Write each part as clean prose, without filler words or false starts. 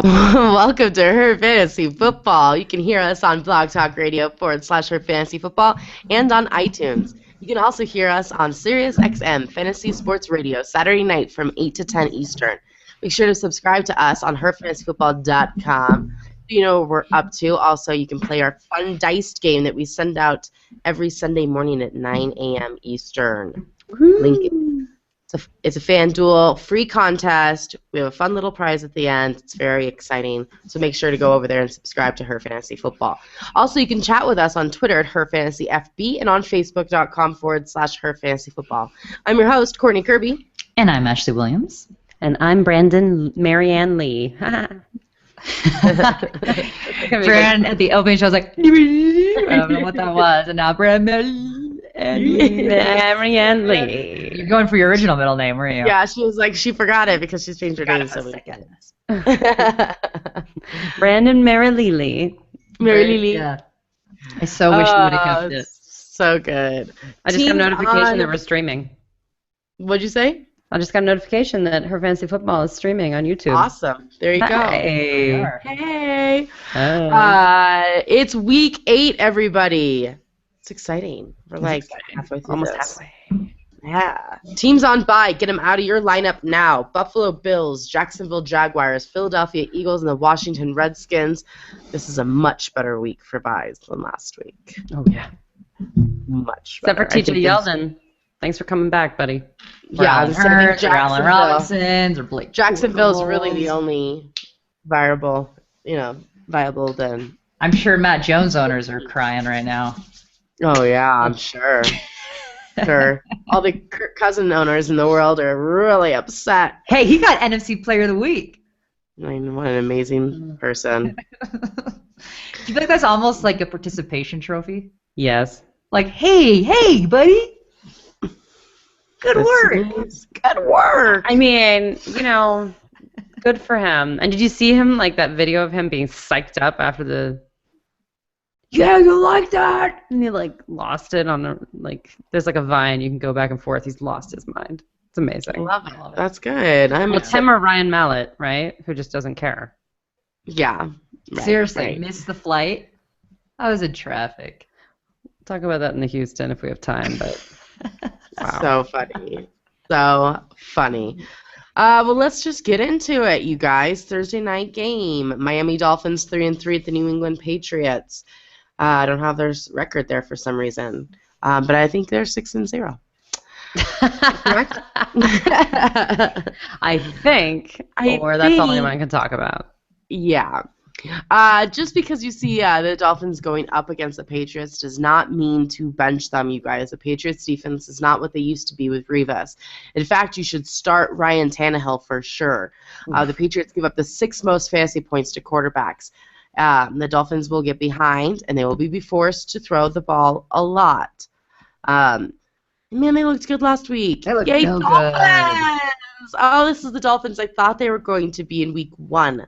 Welcome to Her Fantasy Football. You can hear us on Blog Talk Radio /Her Fantasy Football and on iTunes. You can also hear us on Sirius XM Fantasy Sports Radio Saturday night from 8 to 10 Eastern. Make sure to subscribe to us on herfantasyfootball.com. You know what we're up to. Also, you can play our fun diced game that we send out every Sunday morning at 9 a.m. Eastern. Link It's a FanDuel free contest. We have a fun little prize at the end. It's very exciting. So make sure to go over there and subscribe to Her Fantasy Football. Also, you can chat with us on Twitter at HerFantasyFB and on Facebook.com/Her Fantasy Football. I'm your host, Courtney Kirby. And I'm Ashley Williams. And I'm Brandon Marianne Lee. Brandon at the opening show was like, I don't know what that was. And now Brandon Marianne Lee. You're going for your original middle name, weren't you? Yeah, she was like, she forgot it because she's changed her name so many times. Brandon Marilili. Marilili. Yeah. I so wish we would have kept it. So good. I just got a notification that we're streaming. What'd you say? I just got a notification that Her Fantasy Football is streaming on YouTube. Awesome. There you go. Hey. Hey. Oh. It's week 8, everybody. It's exciting. We're like halfway through Almost this. halfway. Yeah. Teams on bye. Get them out of your lineup now. Buffalo Bills, Jacksonville Jaguars, Philadelphia Eagles, and the Washington Redskins. This is a much better week for buys than last week. Oh, yeah. Much Except better. for TJ Yeldon. Thanks for coming back, buddy. Yeah, Or Allen Robinson's or Blake. Jacksonville's really the only viable then. I'm sure Matt Jones owners are crying right now. Oh, yeah, I'm sure. Sure. All the Kirk Cousin owners in the world are really upset. Hey, he got NFC Player of the Week. I mean, what an amazing person. Do you think that's almost like a participation trophy? Yes. Like, hey, buddy. Good work. Good work. I mean, good for him. And did you see him, like, that video of him being psyched up after the... Yeah, you like that? And he, like, lost it on there's, like, a Vine. You can go back and forth. He's lost his mind. It's amazing. Love it. That's good. It's him or Ryan Mallett, right? Who just doesn't care. Yeah. Right, Seriously, right. missed the flight. I was in traffic. Talk about that in the Houston if we have time, but... Wow. So funny. So funny. Well, let's just get into it, you guys. Thursday night game. Miami Dolphins 3-3 at the New England Patriots. I don't have their record there for some reason, but I think they're 6-0. Correct? I think. Or that's all anyone can talk about. Yeah. Just because you see the Dolphins going up against the Patriots does not mean to bench them, you guys. The Patriots defense is not what they used to be with Rivas. In fact, you should start Ryan Tannehill for sure. The Patriots give up the 6th most fantasy points to quarterbacks. The Dolphins will get behind, and they will be forced to throw the ball a lot. Man, they looked good last week. They looked Yay, so Dolphins! Oh, this is the Dolphins I thought they were going to be in week 1.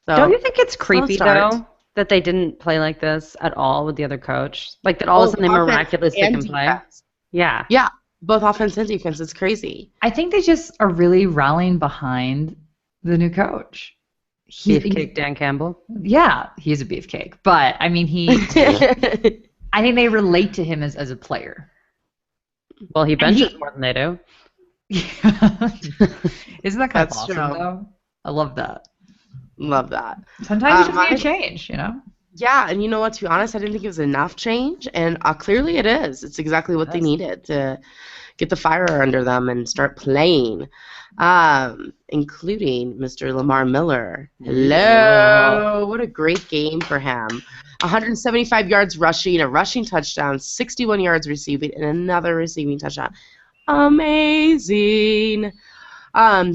So, Don't you think it's creepy, start. though, that they didn't play like this at all with the other coach? Like, that all of a sudden they miraculously can play? Defense. Yeah. Yeah, both offense and defense. It's crazy. I think they just are really rallying behind the new coach. Beefcake Dan Campbell. Yeah, he's a beefcake. But, I mean, I think they relate to him as a player. Well, he benches more than they do. Isn't that kind of That's awesome, true. though? I love that. Love that. Sometimes you just need a change, Yeah, and you know what? To be honest, I didn't think it was enough change, and clearly it is. It's exactly what they needed to get the fire under them and start playing, including Mr. Lamar Miller. Hello! What a great game for him. 175 yards rushing, a rushing touchdown, 61 yards receiving, and another receiving touchdown. Amazing!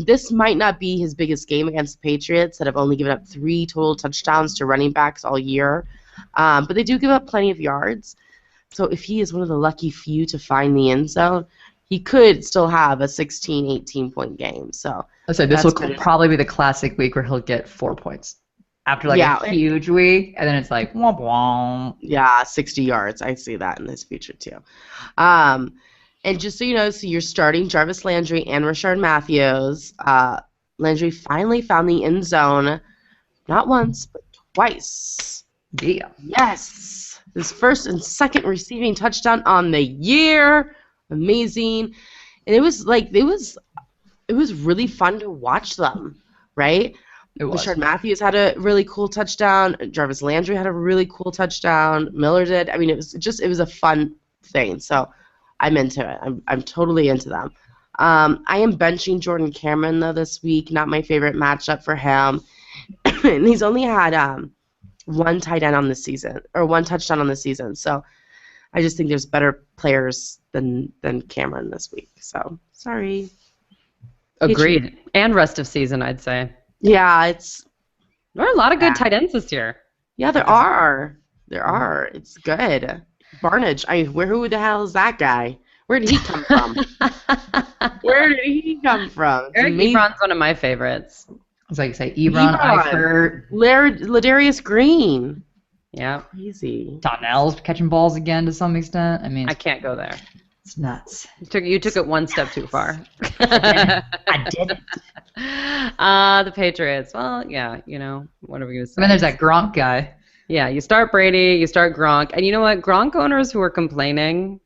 This might not be his biggest game against the Patriots that have only given up 3 total touchdowns to running backs all year, but they do give up plenty of yards. So if he is one of the lucky few to find the end zone, he could still have a 16, 18-point game. So I said this will probably be the classic week where he'll get 4 points after a huge week, and then it's like womp womp. Yeah, 60 yards. I see that in his future too. And just so you know, so you're starting Jarvis Landry and Rashard Matthews. Landry finally found the end zone not once, but twice. Yeah. Yes. His first and second receiving touchdown on the year. Amazing. And it was really fun to watch them, right? It was. Rashard Matthews had a really cool touchdown. Jarvis Landry had a really cool touchdown. Miller did. I mean, it was a fun thing. So I'm into it. I'm totally into them. I am benching Jordan Cameron though this week. Not my favorite matchup for him. And he's only had one tight end on the season, or one touchdown on the season. So I just think there's better players than Cameron this week. So sorry. Agreed. And rest of season, I'd say. Yeah, There are a lot of good tight ends this year. Yeah, there are. It's good. Barnage. Who the hell is that guy? Where did he come from? Eric Ebron's one of my favorites. I was like, say Ebron, Eifert. Ladarius Green. Yeah. Easy. Donnell's catching balls again to some extent. I mean, I can't go there. It's nuts. You took it one step too far. I didn't. The Patriots. Well, yeah, what are we going to say? And then there's that Gronk guy. Yeah, you start Brady, you start Gronk. And you know what? Gronk owners who are complaining,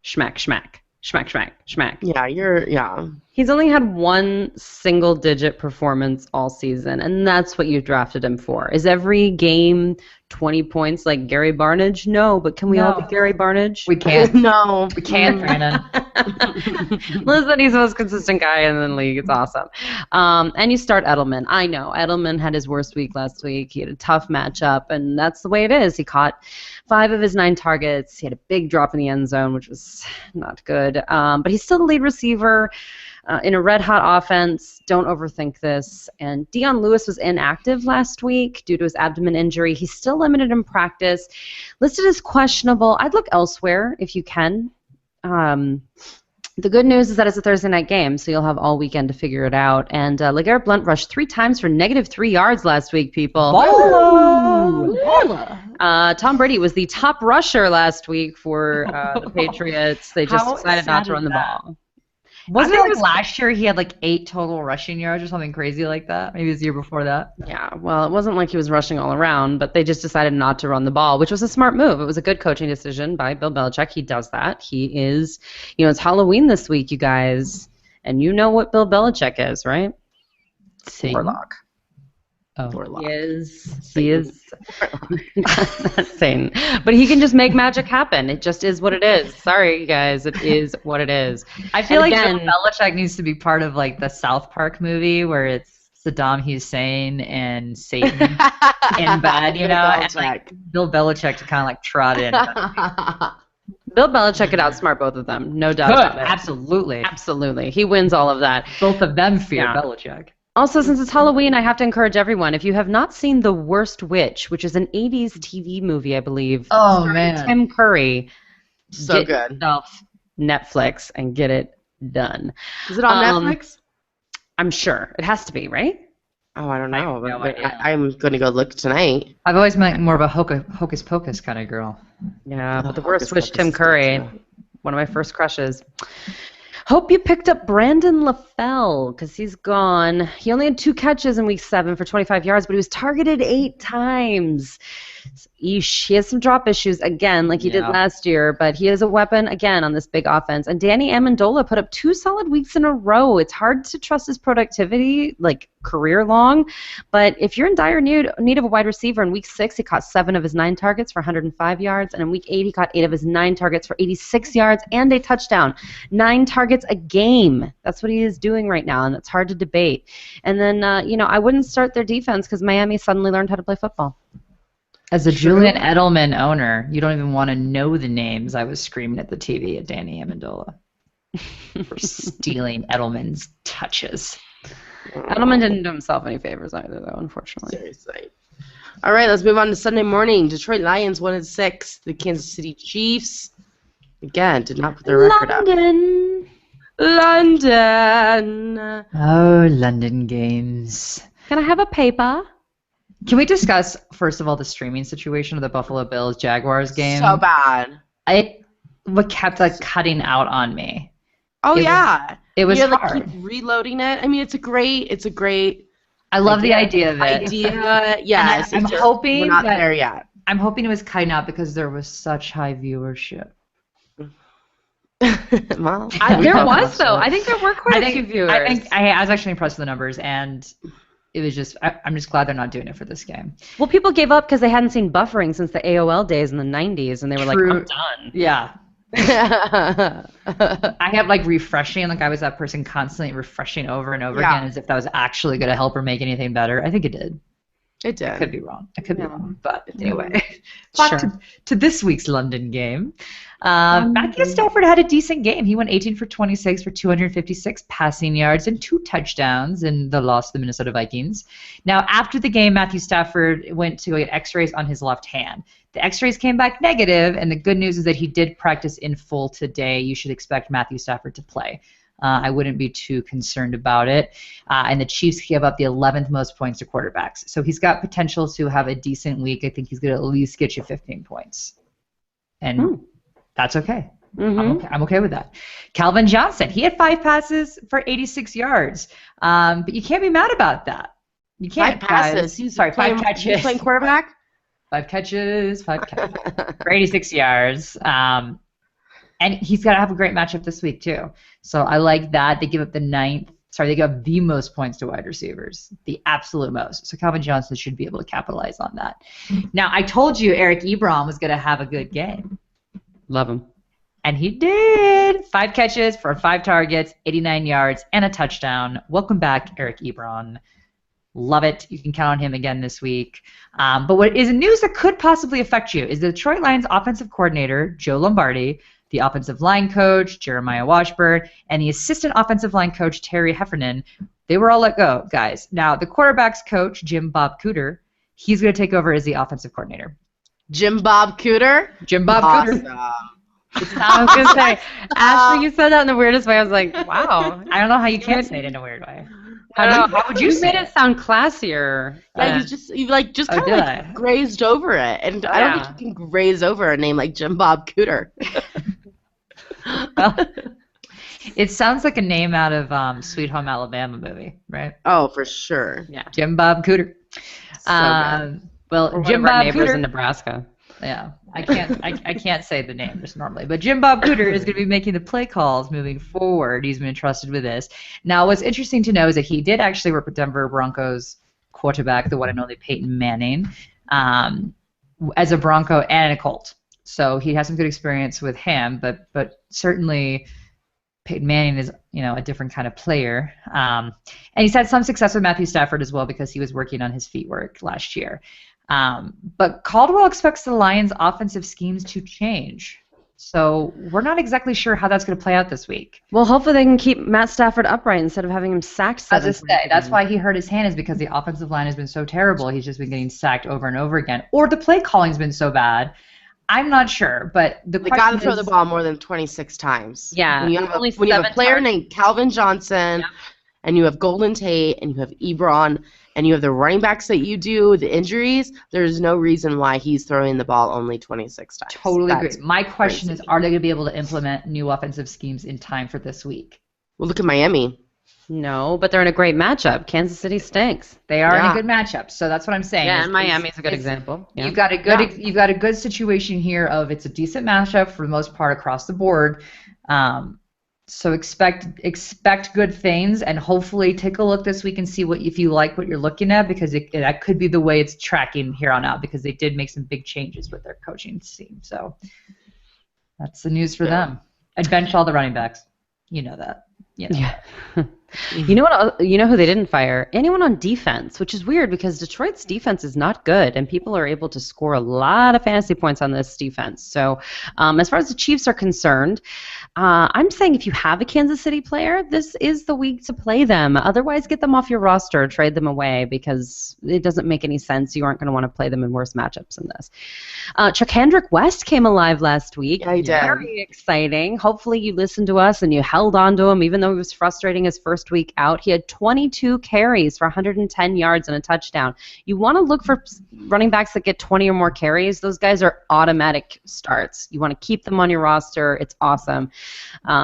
schmack, schmack. Schmack, schmack, schmack. Yeah, He's only had one single-digit performance all season, and that's what you drafted him for. Is every game 20 points like Gary Barnage? No, but can we all be Gary Barnage? We can't. No. We can't, Brandon. Listen, he's the most consistent guy in the league. It's awesome. And you start Edelman. I know. Edelman had his worst week last week. He had a tough matchup, and that's the way it is. He caught 5 of his 9 targets. He had a big drop in the end zone, which was not good. But he's still the lead receiver in a red-hot offense. Don't overthink this. And Dion Lewis was inactive last week due to his abdomen injury. He's still limited in practice. Listed as questionable. I'd look elsewhere if you can. The good news is that it's a Thursday night game, so you'll have all weekend to figure it out. And LeGarrette Blount rushed 3 times for -3 yards last week, people. Tom Brady was the top rusher last week for the Patriots. They just decided not to run the ball. Wasn't it last year he had 8 total rushing yards or something crazy like that? Maybe it was the year before that. Yeah, well, it wasn't like he was rushing all around, but they just decided not to run the ball, which was a smart move. It was a good coaching decision by Bill Belichick. He does that. He is, it's Halloween this week, you guys, and you know what Bill Belichick is, right? Warlock. Oh. He is not Satan, but he can just make magic happen. It just is what it is. Sorry, you guys, it is what it is. I feel like Bill Belichick needs to be part of the South Park movie where it's Saddam Hussein and Satan in bed, and Bill Belichick to kind of trot in. Bill Belichick could outsmart both of them, no doubt about it. Absolutely. He wins all of that. Both of them fear Belichick. Also, since it's Halloween, I have to encourage everyone, if you have not seen The Worst Witch, which is an 80s TV movie, I believe. Oh, man. Tim Curry. So good. Netflix and get it done. Is it on Netflix? I'm sure. It has to be, right? Oh, I don't know. I'm going to go look tonight. I've always been more of a hocus pocus kind of girl. Yeah, but The Worst Witch, Tim Curry, one of my first crushes. Hope you picked up Brandon LaFell because he's gone. He only had 2 catches in week 7 for 25 yards, but he was targeted 8 times. Eesh. He has some drop issues again, like he did last year, but he is a weapon again on this big offense. And Danny Amendola put up 2 solid weeks in a row. It's hard to trust his productivity, career long, but if you're in dire need of a wide receiver, in week 6 he caught 7 of his 9 targets for 105 yards, and in week 8 he caught 8 of his 9 targets for 86 yards and a touchdown. 9 targets a game. That's what he is doing right now, and it's hard to debate. And then, I wouldn't start their defense because Miami suddenly learned how to play football. As a Julian Edelman owner, you don't even want to know the names I was screaming at the TV at Danny Amendola for stealing Edelman's touches. Edelman didn't do himself any favors either, though, unfortunately. Seriously. All right, let's move on to Sunday morning. Detroit Lions 1-6. The Kansas City Chiefs, again, did not put their record up. London. Oh, London games. Can I have a paper? Can we discuss, first of all, the streaming situation of the Buffalo Bills-Jaguars game? So bad. It kept cutting out on me. Oh, it was hard. Keep reloading it. I mean, it's a great I love the idea of it. Yes. I'm hoping we're not that- there yet. I'm hoping it was kind out because there was such high viewership. Well, There was, though. I think there were quite a few viewers. I was actually impressed with the numbers, and it was just I'm just glad they're not doing it for this game. Well, people gave up because they hadn't seen buffering since the AOL days in the 90s, and they were like, I'm done. Yeah. I have like refreshing, like I was that person constantly refreshing over and over again as if that was actually going to help or make anything better. I think it did. It did. I could be wrong. But anyway, back to this week's London game. Matthew Stafford had a decent game. He went 18 for 26 for 256 passing yards and 2 touchdowns in the loss to the Minnesota Vikings. Now, after the game, Matthew Stafford went to go get x-rays on his left hand. The x-rays came back negative, and the good news is that he did practice in full today. You should expect Matthew Stafford to play. I wouldn't be too concerned about it. And the Chiefs give up the 11th most points to quarterbacks. So he's got potential to have a decent week. I think he's going to at least get you 15 points. And that's okay. I'm okay with that. Calvin Johnson, he had 5 passes for 86 yards. But you can't be mad about that. You can't. 5 passes. 5 catches. He's playing quarterback? 5 catches for 86 yards. And he's got to have a great matchup this week, too. So I like that. They give up they give up the most points to wide receivers, the absolute most. So Calvin Johnson should be able to capitalize on that. Now, I told you Eric Ebron was going to have a good game. Love him. And he did. 5 catches for 5 targets, 89 yards, and a touchdown. Welcome back, Eric Ebron. Love it. You can count on him again this week. But what is news that could possibly affect you is the Detroit Lions offensive coordinator, Joe Lombardi, the offensive line coach, Jeremiah Washburn, and the assistant offensive line coach, Terry Heffernan. They were all let go, guys. Now, the quarterback's coach, Jim Bob Cooter, he's going to take over as the offensive coordinator. Jim Bob Cooter? Cooter. I was going to say, after you said that in the weirdest way, I was like, wow. I don't know how you can't say it in a weird way. How would you say it? Sound classier. Yeah, you kind of grazed over it, and I don't think you can graze over a name like Jim Bob Cooter. Well, it sounds like a name out of Sweet Home Alabama movie, right? Oh, for sure. Yeah. Jim Bob Cooter. Well, Jim Bob neighbors Cooter in Nebraska. Yeah, I can't say the name just normally, but Jim Bob Cooter is going to be making the play calls moving forward. He's been entrusted with this. Now, what's interesting to know is that he did actually work with Denver Broncos quarterback, the one and only Peyton Manning, as a Bronco and a Colt. So he has some good experience with him, but certainly Peyton Manning is a different kind of player. And he's had some success with Matthew Stafford as well because he was working on his feet work last year. But Caldwell expects the Lions' offensive schemes to change. So we're not exactly sure how that's going to play out this week. Well, hopefully they can keep Matt Stafford upright instead of having him sacked 7 times. That's why he hurt his hand, is because the offensive line has been so terrible. He's just been getting sacked over and over again. Or the play calling's been so bad. I'm not sure, but they got to throw the ball more than 26 times. Yeah. When you have a player named Calvin Johnson, and you have Golden Tate, and you have Ebron, and you have the running backs that you do, the injuries, there's no reason why he's throwing the ball only 26 times. Totally agree. My question is, are they going to be able to implement new offensive schemes in time for this week? Well, look at Miami. No, but they're in a great matchup. Kansas City stinks. They are in a good matchup, so that's what I'm saying. Yeah, and Miami's a good example. Yeah. You've got a good situation here of it's a decent matchup for the most part across the board. So expect good things, and hopefully take a look this week and see if you like what you're looking at, because that could be the way it's tracking here on out, because they did make some big changes with their coaching team. So that's the news for them. I'd bench all the running backs. You know that. Yeah. You know what? You know who they didn't fire? Anyone on defense, which is weird because Detroit's defense is not good, and people are able to score a lot of fantasy points on this defense. So, as far as the Chiefs are concerned, I'm saying if you have a Kansas City player, this is the week to play them. Otherwise, get them off your roster, trade them away, because it doesn't make any sense. You aren't going to want to play them in worse matchups than this. Chuckhendrick West came alive last week. Yeah, he did. Very exciting. Hopefully, you listened to us and you held on to him, even though he was frustrating his first first week out. He had 22 carries for 110 yards and a touchdown. You want to look for running backs that get 20 or more carries. Those guys are automatic starts. You want to keep them on your roster. It's awesome.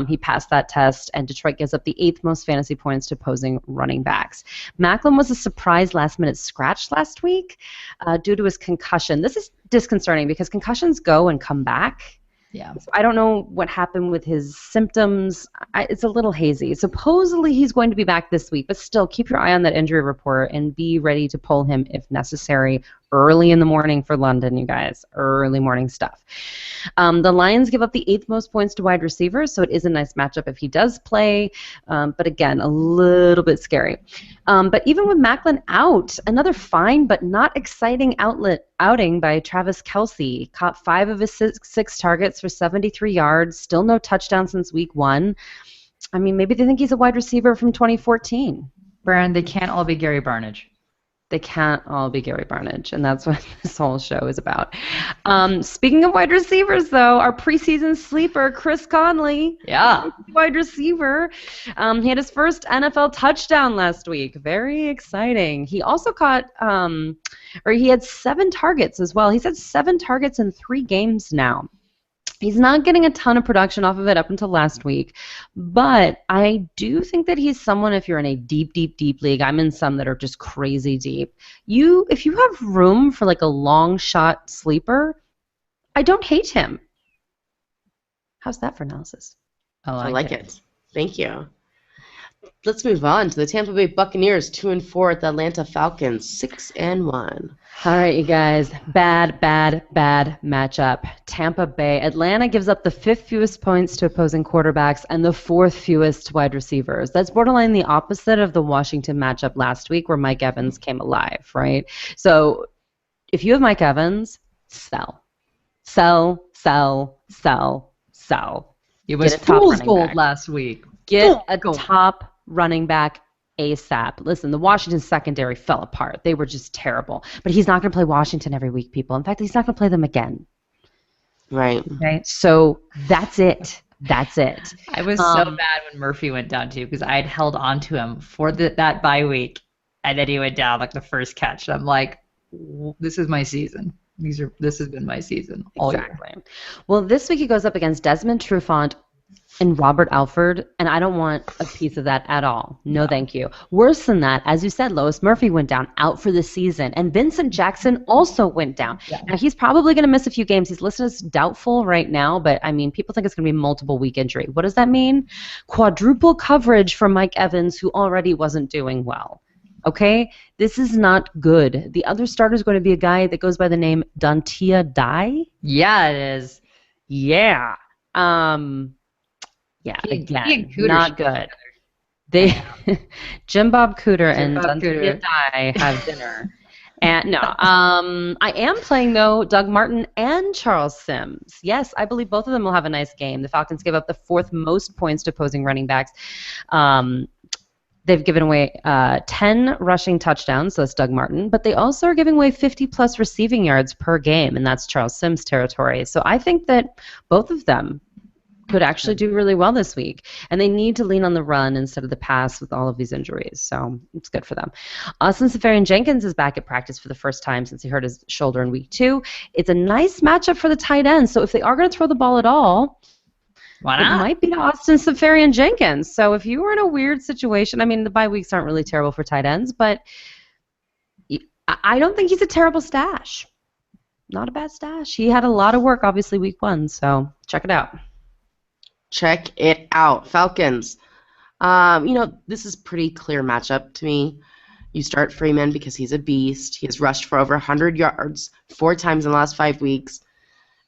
He passed that test, and Detroit gives up the 8th most fantasy points to opposing running backs. Maclin was a surprise last-minute scratch last week due to his concussion. This is disconcerting because concussions go and come back. Yeah. So I don't know what happened with his symptoms. It's a little hazy. Supposedly he's going to be back this week, but still keep your eye on that injury report and be ready to pull him if necessary early in the morning for London, you guys. Early morning stuff. The Lions give up the 8th most points to wide receivers, so it is a nice matchup if he does play, but again, a little bit scary. But even with Maclin out, another fine but not exciting outing by Travis Kelce. Caught 5 of his 6 targets for 73 yards, still no touchdown since week 1. I mean, maybe they think he's a wide receiver from 2014. Baron, they can't all be Gary Barnidge. They can't all be Gary Barnidge, and that's what this whole show is about. Speaking of wide receivers, though, our preseason sleeper, Chris Conley, wide receiver, he had his first NFL touchdown last week. Very exciting. He also he had 7 targets as well. He's had 7 targets in 3 games now. He's not getting a ton of production off of it up until last week, but I do think that he's someone, if you're in a deep, deep, deep league, I'm in some that are just crazy deep, if you have room for like a long shot sleeper, I don't hate him. How's that for analysis? I like it. Thank you. Let's move on to the Tampa Bay Buccaneers, 2-4 at the Atlanta Falcons, 6-1. All right, you guys. Bad matchup. Tampa Bay. Atlanta gives up the 5th fewest points to opposing quarterbacks and the 4th fewest to wide receivers. That's borderline the opposite of the Washington matchup last week where Mike Evans came alive, right? So if you have Mike Evans, sell. Sell, sell, sell, sell. It was fool's gold last week. Get a top running back ASAP. Listen, the Washington secondary fell apart. They were just terrible. But he's not going to play Washington every week, people. In fact, he's not going to play them again. Right. Okay. So that's it. That's it. I was so mad when Murphy went down, too, because I had held on to him for that bye week, and then he went down like the first catch. And I'm like, this is my season. This has been my season all year. Well, this week he goes up against Desmond Trufant and Robert Alford, and I don't want a piece of that at all. No, thank you. Worse than that, as you said, Lois Murphy went down, out for the season, and Vincent Jackson also went down. Yeah. Now, he's probably going to miss a few games. He's listed as doubtful right now, but, I mean, people think it's going to be multiple week injury. What does that mean? Quadruple coverage for Mike Evans, who already wasn't doing well. Okay? This is not good. The other starter is going to be a guy that goes by the name Dontia Dye. Yeah, it is. Yeah. Yeah, again, not good. Jim Bob Cooter and Dontia Dye have dinner. And no, I am playing, though, Doug Martin and Charles Sims. Yes, I believe both of them will have a nice game. The Falcons give up the 4th most points to opposing running backs. They've given away 10 rushing touchdowns, so that's Doug Martin, but they also are giving away 50-plus receiving yards per game, and that's Charles Sims' territory. So I think that both of them could actually do really well this week, and they need to lean on the run instead of the pass with all of these injuries, so it's good for them. Austin Seferian-Jenkins is back at practice for the first time since he hurt his shoulder in week 2. It's a nice matchup for the tight end, so if they are going to throw the ball at all, why not? It might be Austin Seferian-Jenkins. So if you were in a weird situation, I mean, the bye weeks aren't really terrible for tight ends, but I don't think he's a terrible stash. Not a bad stash. He had a lot of work, obviously, week 1, so check it out. Check it out. Falcons. This is pretty clear matchup to me. You start Freeman because he's a beast. He has rushed for over 100 yards 4 times in the last 5 weeks.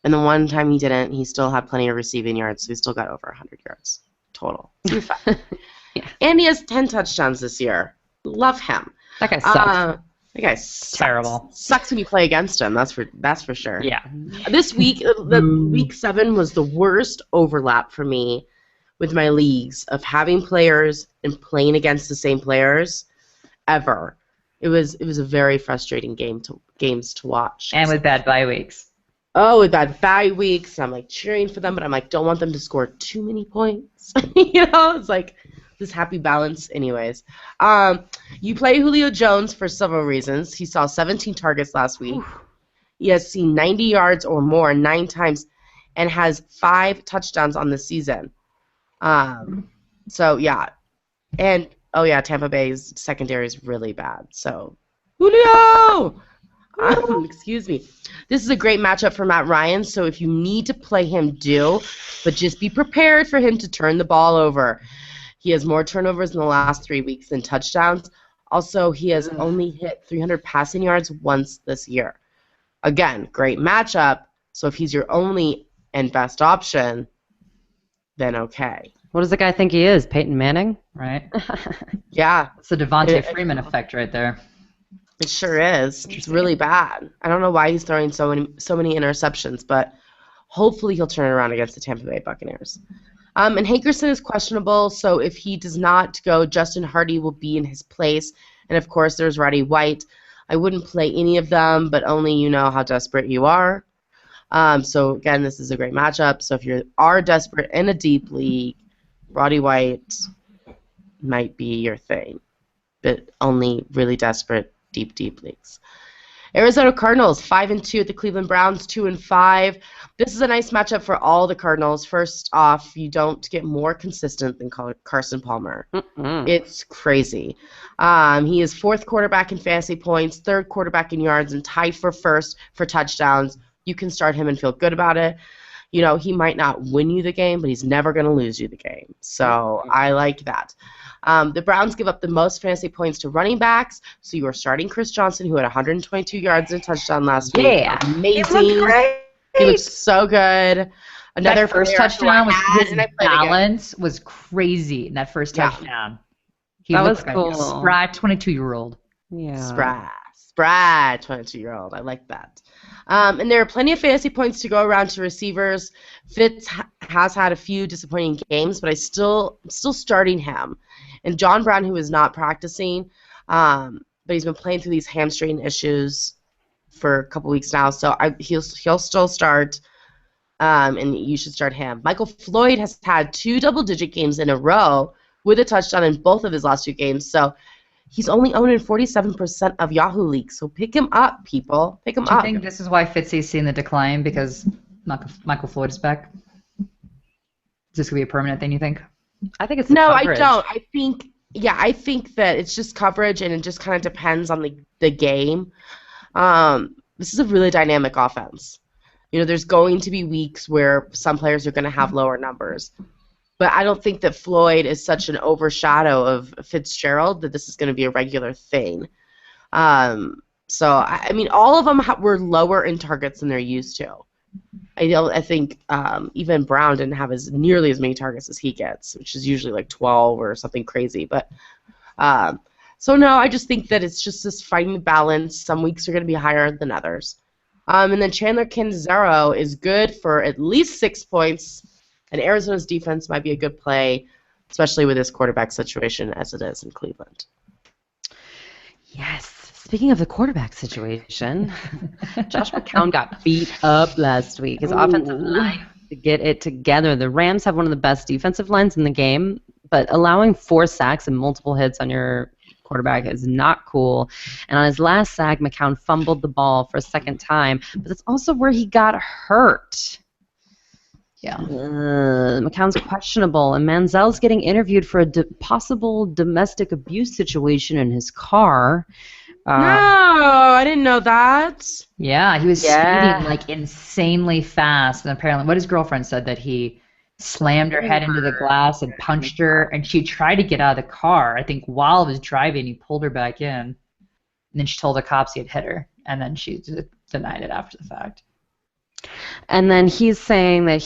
And the one time he didn't, he still had plenty of receiving yards, so he still got over 100 yards total. Yeah. And he has 10 touchdowns this year. Love him. That guy sucks. That guy sucks. Terrible. Sucks when you play against him. That's for sure. Yeah. This week, the week 7 was the worst overlap for me with my leagues of having players and playing against the same players ever. It was a very frustrating games to watch. And with bad bye weeks. Oh, with bad weeks, I'm like cheering for them, but I'm like, don't want them to score too many points. It's like this happy balance anyways. You play Julio Jones for several reasons. He saw 17 targets last week. He has seen 90 yards or more 9 times and has 5 touchdowns on the season. So, yeah. And, Tampa Bay's secondary is really bad. So, Julio! Excuse me. This is a great matchup for Matt Ryan, so if you need to play him, do. But just be prepared for him to turn the ball over. He has more turnovers in the last 3 weeks than touchdowns. Also, he has only hit 300 passing yards once this year. Again, great matchup. So if he's your only and best option, then okay. What does the guy think he is? Peyton Manning? Right? Yeah. It's the Devontae Freeman effect right there. It sure is. It's really bad. I don't know why he's throwing so many interceptions, but hopefully he'll turn it around against the Tampa Bay Buccaneers. And Hankerson is questionable, so if he does not go, Justin Hardy will be in his place. And, of course, there's Roddy White. I wouldn't play any of them, but only you know how desperate you are. So, again, this is a great matchup. So if you are desperate in a deep league, Roddy White might be your thing, but only really desperate deep leagues. Arizona Cardinals 5-2 at the Cleveland Browns 2-5. This is a nice matchup for all the Cardinals. First off, you don't get more consistent than Carson Palmer. It's crazy. He is 4th quarterback in fantasy points, 3rd quarterback in yards, and tied for 1st for touchdowns. You can start him and feel good about it. You know, he might not win you the game, but he's never going to lose you the game. So I like that. The Browns give up the most fantasy points to running backs, so you are starting Chris Johnson, who had 122 yards and a touchdown last week. Yeah. Amazing. He looks so good. Another that first touchdown was his balance was crazy in that first touchdown. He that looked was cool. like a spry 22-year-old. Yeah. Spry 22-year-old. I like that. And there are plenty of fantasy points to go around to receivers. Fitz has had a few disappointing games, but I'm still starting him. And John Brown, who is not practicing, but he's been playing through these hamstring issues for a couple weeks now, so he'll still start, and you should start him. Michael Floyd has had 2 double-digit games in a row with a touchdown in both of his last 2 games, so he's only owned in 47% of Yahoo leagues, so pick him up, people. Pick him up. Do you think this is why Fitzy's seeing the decline, because Michael Floyd is back? Is this going to be a permanent thing, you think? I think it's No, coverage. I don't. I think that it's just coverage, and it just kind of depends on the game. This is a really dynamic offense. You know, there's going to be weeks where some players are going to have lower numbers. But I don't think that Floyd is such an overshadow of Fitzgerald that this is going to be a regular thing. So, I mean, all of them were lower in targets than they're used to. I think even Brown didn't have nearly as many targets as he gets, which is usually like 12 or something crazy. But so no, I just think that it's just this finding the balance. Some weeks are going to be higher than others. And then Chandler Canzaro is good for at least 6 points, and Arizona's defense might be a good play, especially with this quarterback situation as it is in Cleveland. Yes. Speaking of the quarterback situation, Josh McCown got beat up last week. His offensive line to get it together. The Rams have one of the best defensive lines in the game, but allowing 4 sacks and multiple hits on your quarterback is not cool. And on his last sack, McCown fumbled the ball for a second time, but that's also where he got hurt. Yeah. McCown's questionable, and Manziel's getting interviewed for a possible domestic abuse situation in his car. No, I didn't know that. Yeah, he was speeding like insanely fast, and apparently, what his girlfriend said, that he slammed her head into the glass and punched her, and she tried to get out of the car. I think while he was driving, he pulled her back in, and then she told the cops he had hit her, and then she denied it after the fact. And then he's saying that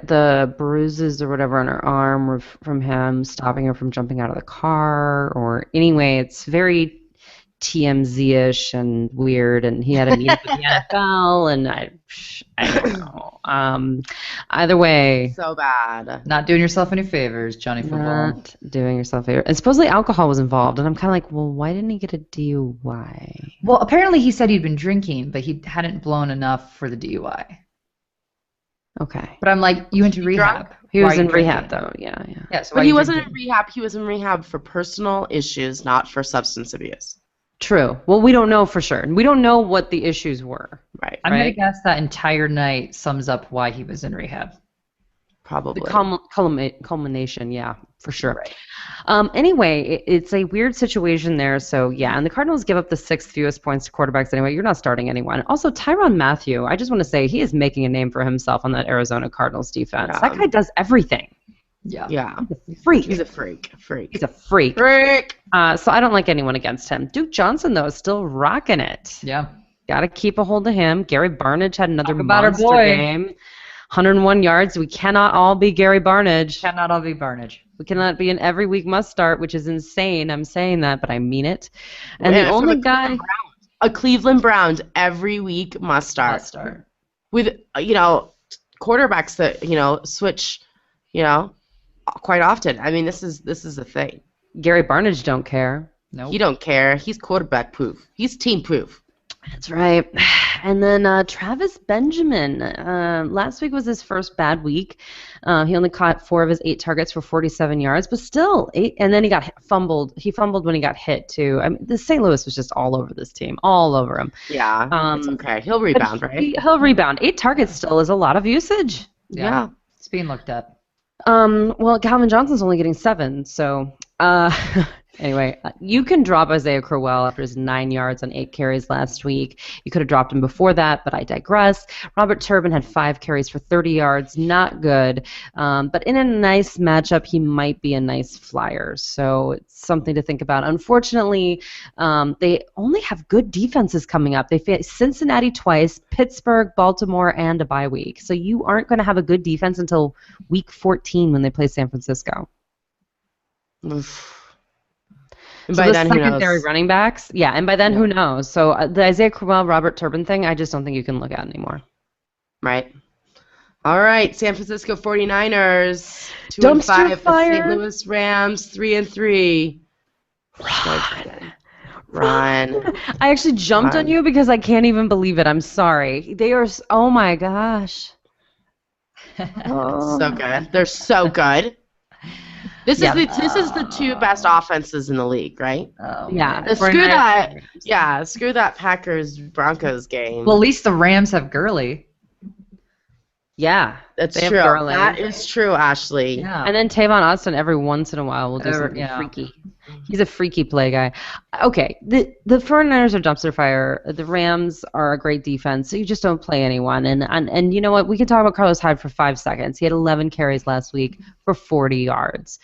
the bruises or whatever on her arm were from him stopping her from jumping out of the car, or anyway, it's very TMZ-ish and weird, and he had a meeting with the NFL, and I don't know. Either way, So bad. Not doing yourself any favors, Johnny Football. not doing yourself a favor. And supposedly alcohol was involved, and I'm kind of like, well, why didn't he get a DUI? Well, apparently he said he'd been drinking, but he hadn't blown enough for the DUI. Okay. But I'm like, you went to rehab. Drunk? He Why was are in you rehab, drinking? though. Yeah, yeah. Yeah, so why But are he you wasn't in drinking? rehab. He was in rehab for personal issues, not for substance abuse. True. Well, we don't know for sure. We don't know what the issues were. Right. I'm gonna Right. guess that entire night sums up why he was in rehab. The Probably. culmination, yeah, for sure. Right. Anyway, it's a weird situation there. So, yeah, and the Cardinals give up the sixth fewest points to quarterbacks anyway. You're not starting anyone. Also, Tyrann Mathieu, I just want to say he is making a name for himself on that Arizona Cardinals defense. Yeah. That guy does everything. Yeah. Yeah. Freak. He's a freak. Freak. He's a freak. Freak. So I don't like anyone against him. Duke Johnson, though, is still rocking it. Yeah. Got to keep a hold of him. Gary Barnage had another Talk about our monster boy. game. 101 yards. We cannot all be Gary Barnage. Cannot all be Barnage. We cannot be an every week must start, which is insane. I'm saying that, but I mean it. And Yeah, the from only the guy. A Cleveland Browns every week must start. Must start. With, quarterbacks that, switch, quite often. I mean, this is a thing. Gary Barnage don't care. Nope. He don't care. He's quarterback proof. He's team proof. That's right. And then Travis Benjamin. Last week was his first bad week. He only caught 4 of his 8 targets for 47 yards, but still 8. And then he got fumbled. He fumbled when he got hit too. I mean, the St. Louis was just all over this team, all over him. Yeah, it's okay. He'll rebound, right? He'll rebound. 8 targets still is a lot of usage. Yeah. It's being looked at. Well, Calvin Johnson's only getting 7, so anyway, you can drop Isaiah Crowell after his 9 yards on 8 carries last week. You could have dropped him before that, but I digress. Robert Turbin had 5 carries for 30 yards, not good. But in a nice matchup, he might be a nice flyer, so it's something to think about. Unfortunately, they only have good defenses coming up. They face Cincinnati twice, Pittsburgh, Baltimore, and a bye week. So you aren't going to have a good defense until week 14 when they play San Francisco. Oof. So By the then, who secondary knows? running backs, yeah, and by then, who knows? So the Isaiah Crowell, Robert Turbin thing, I just don't think you can look at anymore. Right. All right, San Francisco 49ers, 2-5. Dumpster The fire. St. Louis Rams, 3-3. Run. I actually jumped on Run. you because I can't even believe it. I'm sorry. They are. Oh my gosh. So good. They're so good. This Yeah. is the 2 best offenses in the league, right? Oh, Yeah. man. Screw that. Yeah, screw that Packers Broncos game. Well, at least the Rams have Gurley. Yeah. That's they have true. Gurley. That is true, Ashley. Yeah. And then Tavon Austin every once in a while will do something yeah. freaky. He's a freaky play guy. Okay, the 49ers are dumpster fire. The Rams are a great defense, so you just don't play anyone. And you know what? We can talk about Carlos Hyde for 5 seconds. He had 11 carries last week for 40 yards.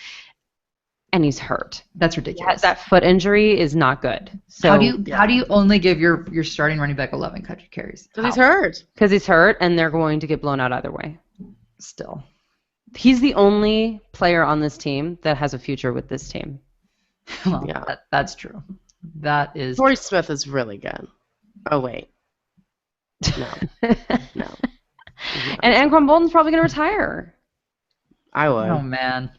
And he's hurt. That's ridiculous. That foot injury is not good. So how do you only give your starting running back 11 carries? Because he's How? hurt. because he's hurt, and they're going to get blown out either way. Still. He's the only player on this team that has a future with this team. Well, Yeah. that's true. That is. Torrey Smith is really good. Oh, wait. No. No. And Anquan Bolden's probably going to retire. I would. Oh man.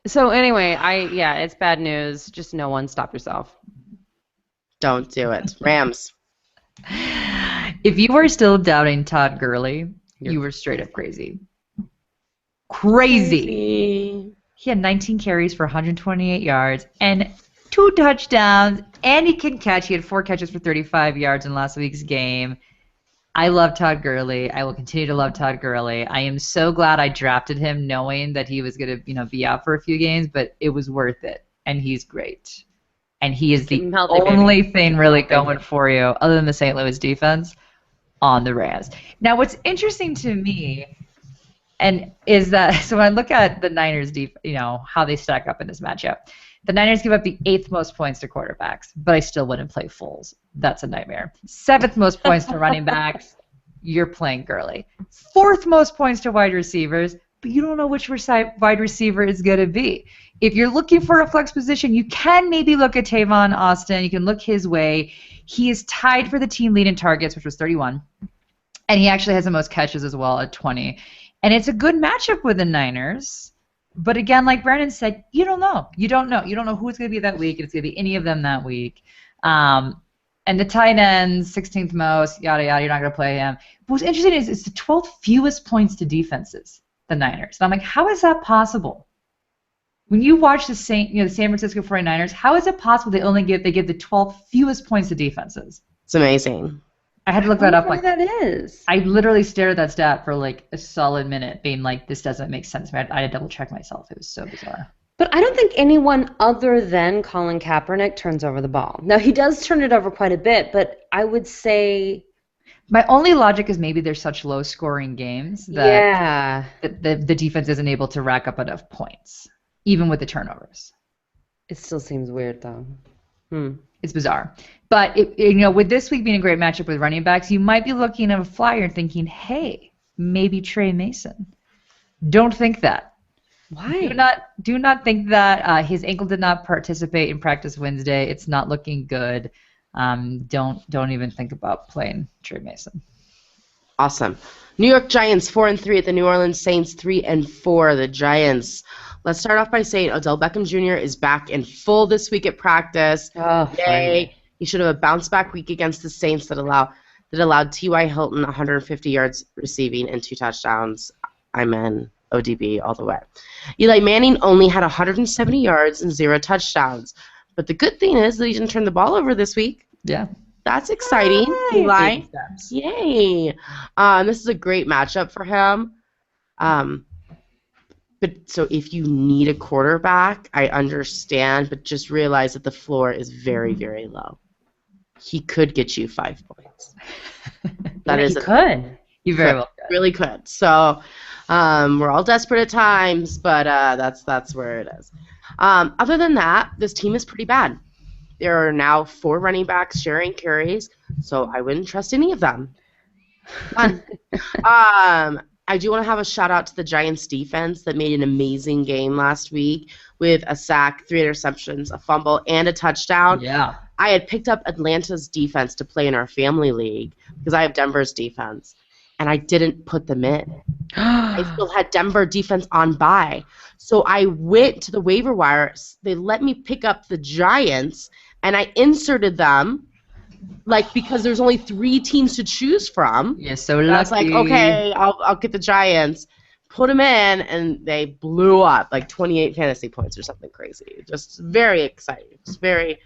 So anyway, it's bad news. Just no one, stop yourself. Don't do it. Rams. If you were still doubting Todd Gurley, you were straight up crazy. Crazy. He had 19 carries for 128 yards and 2 touchdowns, and he can catch. He had 4 catches for 35 yards in last week's game. I love Todd Gurley. I will continue to love Todd Gurley. I am so glad I drafted him knowing that he was going to, be out for a few games, but it was worth it, and he's great. And he is Keep the him healthy, only baby. thing really going for you, other than the St. Louis defense, on the Rams. Now, what's interesting to me is that so when I look at the Niners, how they stack up in this matchup, the Niners give up the 8th most points to quarterbacks, but I still wouldn't play Foles. That's a nightmare. 7th most points to running backs. You're playing Gurley. 4th most points to wide receivers, but you don't know which wide receiver is going to be. If you're looking for a flex position, you can maybe look at Tavon Austin. You can look his way. He is tied for the team lead in targets, which was 31. And he actually has the most catches as well at 20. And it's a good matchup with the Niners. But again, like Brandon said, you don't know. You don't know. You don't know who it's going to be that week. If it's going to be any of them that week. And the tight ends, 16th most, yada, yada, you're not going to play him. But what's interesting is it's the 12th fewest points to defenses. the Niners. And I'm like, how is that possible? When you watch the San Francisco 49ers, how is it possible they give the 12th fewest points to defenses? It's amazing. I had to look that up. Like, that is. I literally stared at that stat for like a solid minute, being like, this doesn't make sense. I had to double check myself. It was so bizarre. But I don't think anyone other than Colin Kaepernick turns over the ball. Now, he does turn it over quite a bit, but I would say... My only logic is maybe there's such low-scoring games that the defense isn't able to rack up enough points, even with the turnovers. It still seems weird, though. It's bizarre. But, with this week being a great matchup with running backs, you might be looking at a flyer and thinking, hey, maybe Trey Mason. Don't think that. Why? Do not think that. His ankle did not participate in practice Wednesday. It's not looking good. Don't even think about playing Trey Mason. Awesome. New York Giants 4-3 at the New Orleans Saints 3-4. The Giants. Let's start off by saying Odell Beckham Jr. is back in full this week at practice. Oh, yay! He should have a bounce back week against the Saints that allowed T.Y. Hilton 150 yards receiving and 2 touchdowns. I'm in ODB all the way. Eli Manning only had 170 yards and 0 touchdowns. But the good thing is that he didn't turn the ball over this week. Yeah. That's exciting. Eli. Yay. This is a great matchup for him. But so if you need a quarterback, I understand, but just realize that the floor is very, very low. He could get you 5 points. He could. You very well could. Really could. So we're all desperate at times, but that's where it is. Other than that, this team is pretty bad. There are now 4 running backs sharing carries, so I wouldn't trust any of them. I do want to have a shout out to the Giants defense that made an amazing game last week with a sack, 3 interceptions, a fumble, and a touchdown. Yeah. I had picked up Atlanta's defense to play in our family league because I have Denver's defense, and I didn't put them in. I still had Denver defense on bye. So I went to the waiver wire. They let me pick up the Giants, and I inserted them, because there's only 3 teams to choose from. Yeah, so lucky. I was like, okay, I'll get the Giants, put them in, and they blew up, 28 fantasy points or something crazy. Just very exciting. It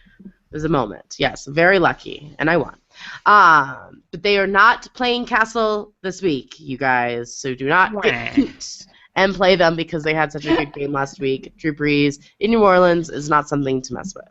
was a moment. Yes, very lucky, and I won. But they are not playing Castle this week, you guys, so do not get cute and play them because they had such a good game last week. Drew Brees in New Orleans is not something to mess with.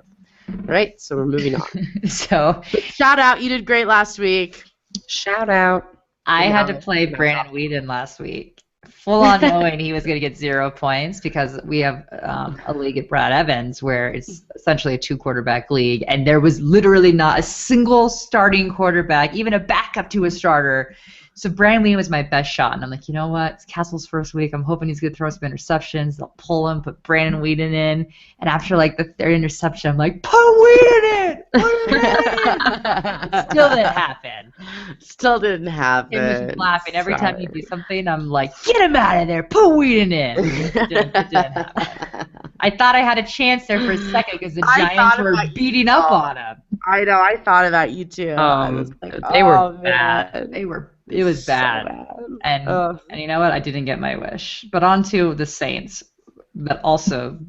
All right, so we're moving on. But shout out, you did great last week. Shout out. I had to play Brandon Weeden last week, full on knowing he was going to get 0 points because we have a league at Brad Evans where it's essentially a 2-quarterback league, and there was literally not a single starting quarterback, even a backup to a starter. So Brandon Weeden was my best shot, and I'm like, you know what? It's Castle's first week. I'm hoping he's going to throw some interceptions. They'll pull him, put Brandon Weeden in, and after the 3rd interception, I'm like, put Weeden in! It still didn't happen. Still didn't happen. He was laughing every time he do something. I'm like, get him out of there! Put Weeden in! It didn't happen. I thought I had a chance there for a second because the Giants were beating up on him. I know. I thought about you too. They were bad. It was bad. And you know what? I didn't get my wish. But on to the Saints. That also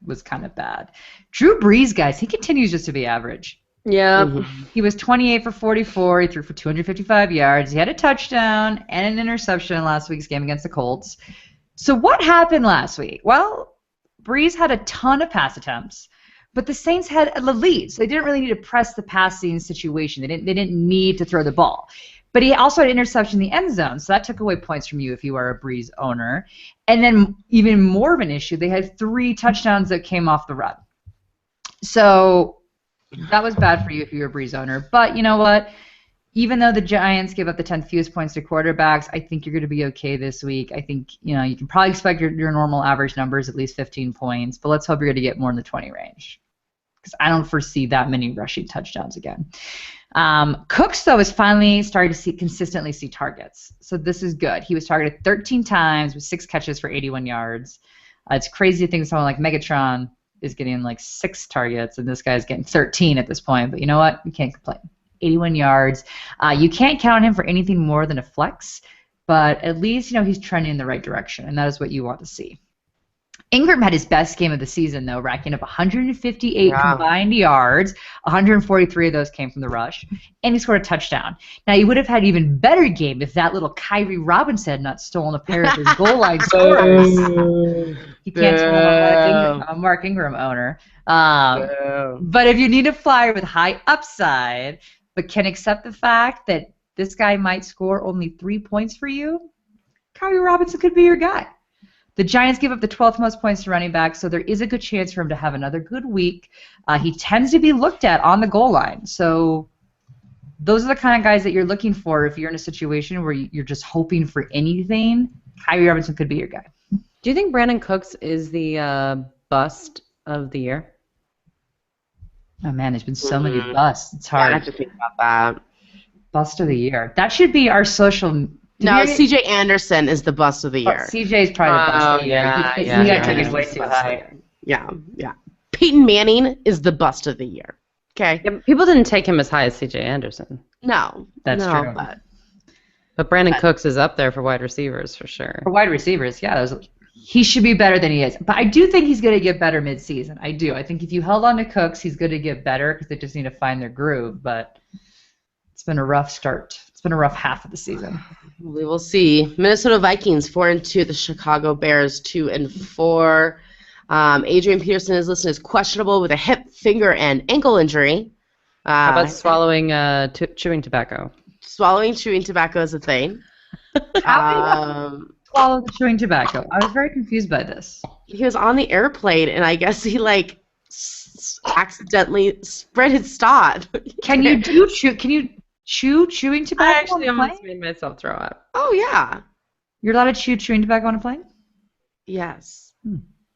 was kind of bad. Drew Brees, guys, he continues just to be average. Yeah. Mm-hmm. He was 28 for 44. He threw for 255 yards. He had a touchdown and an interception in last week's game against the Colts. So what happened last week? Well, Brees had a ton of pass attempts, but the Saints had the lead, so they didn't really need to press the passing situation. They didn't need to throw the ball. But he also had an interception in the end zone, so that took away points from you if you are a Brees owner. And then even more of an issue, they had 3 touchdowns that came off the run. So that was bad for you if you were a Brees owner. But you know what? Even though the Giants gave up the 10th fewest points to quarterbacks, I think you're going to be okay this week. I think you can probably expect your normal average numbers, at least 15 points. But let's hope you're going to get more in the 20 range because I don't foresee that many rushing touchdowns again. Cooks, though, is finally starting to consistently see targets. So this is good. He was targeted 13 times with 6 catches for 81 yards. It's crazy to think someone like Megatron is getting 6 targets, and this guy's getting 13 at this point. But you know what? You can't complain. 81 yards. You can't count on him for anything more than a flex, but at least he's trending in the right direction, and that is what you want to see. Ingram had his best game of the season, though, racking up 158 combined yards. 143 of those came from the rush, and he scored a touchdown. Now, he would have had an even better game if that little Kyrie Robinson had not stolen a pair of his goal line scores. He can't tell a Mark Ingram owner. But if you need a flyer with high upside, but can accept the fact that this guy might score only 3 points for you, Kyrie Robinson could be your guy. The Giants give up the 12th most points to running backs, so there is a good chance for him to have another good week. He tends to be looked at on the goal line, so those are the kind of guys that you're looking for if you're in a situation where you're just hoping for anything. Kyrie Robinson could be your guy. Do you think Brandon Cooks is the bust of the year? Oh, man, there's been so many busts. It's hard. I have to think about that. Bust of the year. That should be our social... No, C.J. Anderson is the bust of the year. C.J. is probably the bust of the year. He got taken way too high. Yeah. Peyton Manning is the bust of the year. Okay. Yeah, people didn't take him as high as C.J. Anderson. No. That's true. But Brandon Cooks is up there for wide receivers for sure. For wide receivers, yeah. He should be better than he is. But I do think he's going to get better mid-season. I do. I think if you held on to Cooks, he's going to get better because they just need to find their groove. But it's been a rough start. It's been a rough half of the season. We will see. Minnesota Vikings 4-2. The Chicago Bears 2-4. Adrian Peterson is listed as questionable with a hip, finger, and ankle injury. How about swallowing chewing tobacco? Swallowing chewing tobacco is a thing. Swallow the chewing tobacco. I was very confused by this. He was on the airplane, and I guess he accidentally spread his snot. Can you chew chewing tobacco? I actually almost made myself throw up. Oh yeah. You're allowed to chew chewing tobacco on a plane? Yes.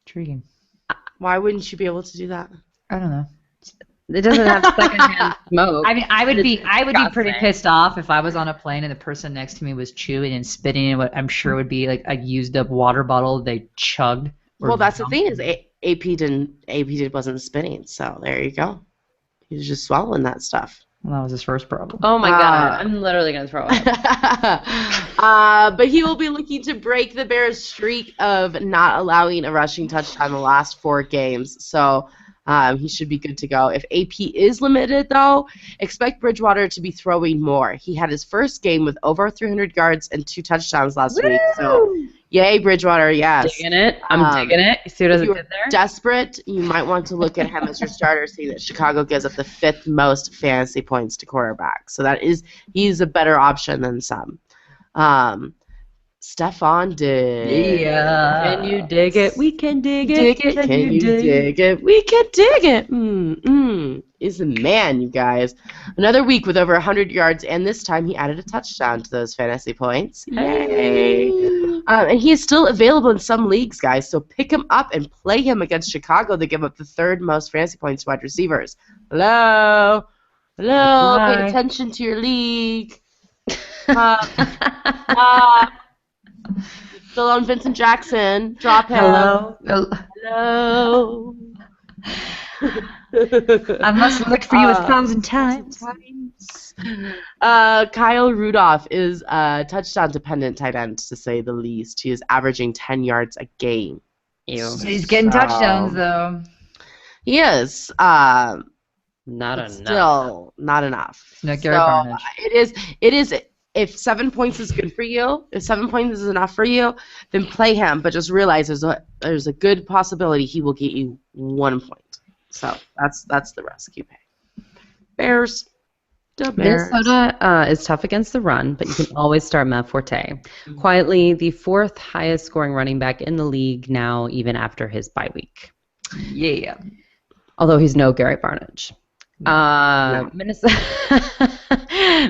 Intriguing. Why wouldn't you be able to do that? I don't know. It doesn't have secondhand smoke. I mean, I would be pretty pissed off if I was on a plane and the person next to me was chewing and spitting in what I'm sure would be like a used up water bottle they chugged. Well, that's the thing is AP wasn't spitting, so there you go. He was just swallowing that stuff. Well, that was his first problem. Oh my god, I'm literally gonna throw up. But he will be looking to break the Bears' streak of not allowing a rushing touchdown the last 4 games. So he should be good to go. If AP is limited, though, expect Bridgewater to be throwing more. He had his first game with over 300 yards and 2 touchdowns last week. So, yay, Bridgewater, yes. Digging it. I'm digging it. You see what I did there? Desperate, you might want to look at him as your starter, seeing that Chicago gives up the 5th most fantasy points to quarterbacks. So he's a better option than some. Stephon Diggs. Yeah. Can you dig it? We can dig it. Dig it. Can you dig it? We can dig it. Is a man, you guys. Another week with over 100 yards, and this time he added a touchdown to those fantasy points. Yay! And he is still available in some leagues, guys, so pick him up and play him against Chicago. They give up the 3rd most fantasy points to wide receivers. Hello? Pay attention to your league. Still on Vincent Jackson. Drop him. Hello. I must look for you 1,000 times. Kyle Rudolph is a touchdown-dependent tight end, to say the least. He is averaging 10 yards a game. Ew. He's getting touchdowns, though. He is. Not enough. Still not enough. No, Gary Barnidge. It is. If 7 points is good for you, if 7 points is enough for you, then play him. But just realize there's a good possibility he will get you 1 point. So that's the risk you pay. Bears. Minnesota is tough against the run, but you can always start Matt Forte. Quietly, the 4th highest scoring running back in the league now, even after his bye week. Yeah. Although he's no Gary Barnidge. No.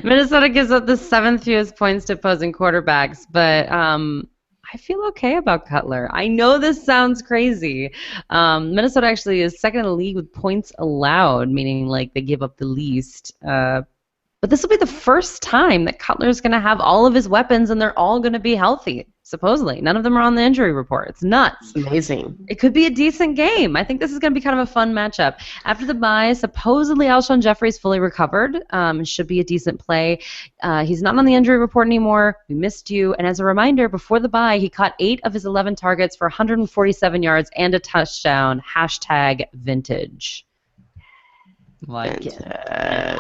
Minnesota gives up the 7th fewest points to opposing quarterbacks, but I feel okay about Cutler. I know this sounds crazy. Minnesota actually is 2nd in the league with points allowed, meaning like they give up the least. But this will be the first time that Cutler is going to have all of his weapons and they're all going to be healthy. supposedly. None of them are on the injury report. It's nuts. It's amazing. It could be a decent game. I think this is going to be kind of a fun matchup. After the bye, supposedly Alshon Jeffrey's fully recovered. Should be a decent play. He's not on the injury report anymore. We missed you. And as a reminder, before the bye, he caught 8 of his 11 targets for 147 yards and a touchdown. #vintage. Like it.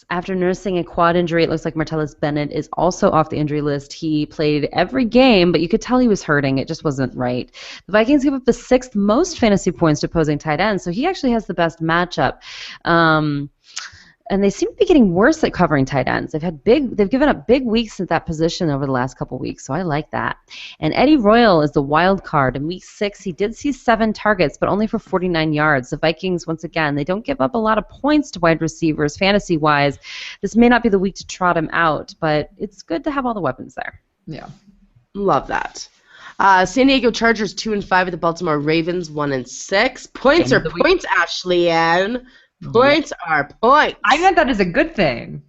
After nursing a quad injury, it looks like Martellus Bennett is also off the injury list. He played every game, but you could tell he was hurting. It just wasn't right. The Vikings give up the 6th most fantasy points to opposing tight ends, so he actually has the best matchup. And they seem to be getting worse at covering tight ends. They've given up big weeks at that position over the last couple weeks, so I like that. And Eddie Royal is the wild card. In week 6, he did see 7 targets, but only for 49 yards. The Vikings, once again, they don't give up a lot of points to wide receivers fantasy-wise. This may not be the week to trot him out, but it's good to have all the weapons there. Yeah. Love that. San Diego Chargers 2-5 at the Baltimore Ravens 1-6. Points are points, Ashley Ann. Points are points. I meant that as a good thing.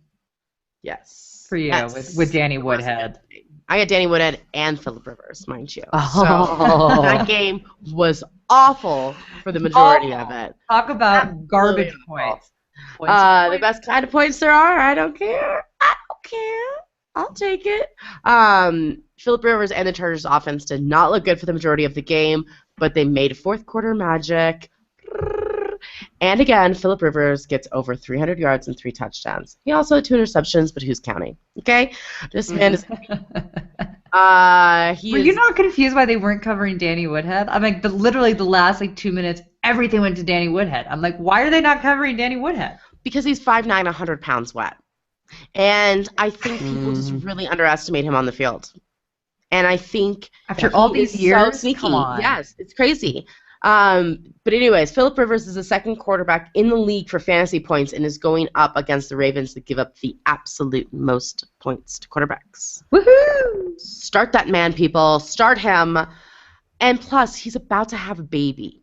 Yes. For you, yes. with Danny Woodhead. I got Danny Woodhead and Phillip Rivers, mind you. Oh. So that game was awful for the majority of it. Talk about garbage points. The best kind of points there are. I don't care. I'll take it. Phillip Rivers and the Chargers offense did not look good for the majority of the game, but they made fourth quarter magic. And again, Phillip Rivers gets over 300 yards and 3 touchdowns. He also had 2 interceptions, but who's counting? Okay? This man is... Were you not confused why they weren't covering Danny Woodhead? I'm like, literally the last 2 minutes, everything went to Danny Woodhead. I'm like, why are they not covering Danny Woodhead? Because he's 5'9", 100 pounds wet. And I think people just really underestimate him on the field. And I think... After all these years? So sneaky. Come on. Yes, it's crazy. But anyways, Phillip Rivers is the second quarterback in the league for fantasy points and is going up against the Ravens that give up the absolute most points to quarterbacks. Woohoo! Start that man, people. Start him. And plus, he's about to have a baby.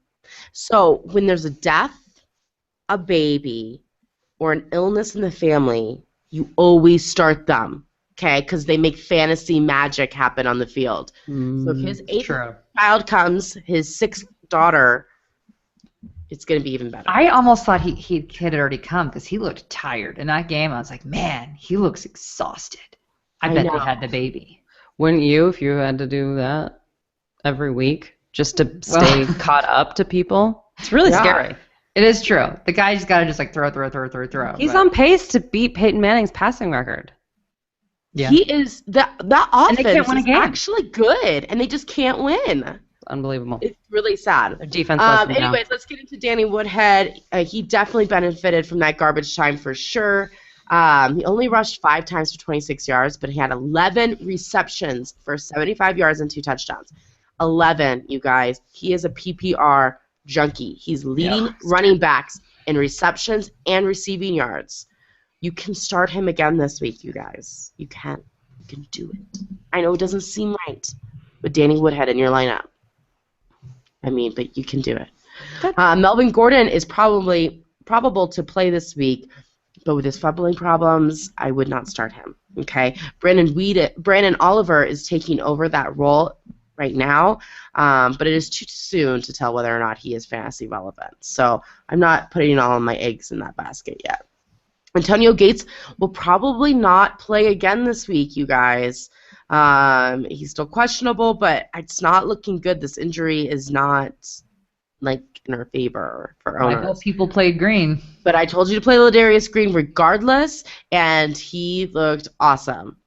So when there's a death, a baby, or an illness in the family, you always start them. Okay, because they make fantasy magic happen on the field. So if his 8th child comes, his 6th daughter, it's going to be even better. I almost thought he had already come because he looked tired. In that game, I was like, man, he looks exhausted. I bet they had the baby. Wouldn't you if you had to do that every week just to stay caught up to people? It's really scary. It is true. The guy's got to just throw. He's on pace to beat Peyton Manning's passing record. Yeah. He is that offense and they can't win a game. Is actually good, and they just can't win. Unbelievable. It's really sad. Their defense. Anyways, let's get into Danny Woodhead. He definitely benefited from that garbage time for sure. He only rushed 5 times for 26 yards, but he had 11 receptions for 75 yards and 2 touchdowns. 11, you guys. He is a PPR junkie. He's leading running backs in receptions and receiving yards. You can start him again this week, you guys. You can. You can do it. I know it doesn't seem right with Danny Woodhead in your lineup. But you can do it. Melvin Gordon is probable to play this week, but with his fumbling problems, I would not start him. Okay, Brandon Oliver is taking over that role right now, but it is too soon to tell whether or not he is fantasy relevant. So I'm not putting all of my eggs in that basket yet. Antonio Gates will probably not play again this week, you guys. He's still questionable, but it's not looking good. This injury is not in our favor for owners. I hope people played Green. But I told you to play Ladarius Green regardless, and he looked awesome.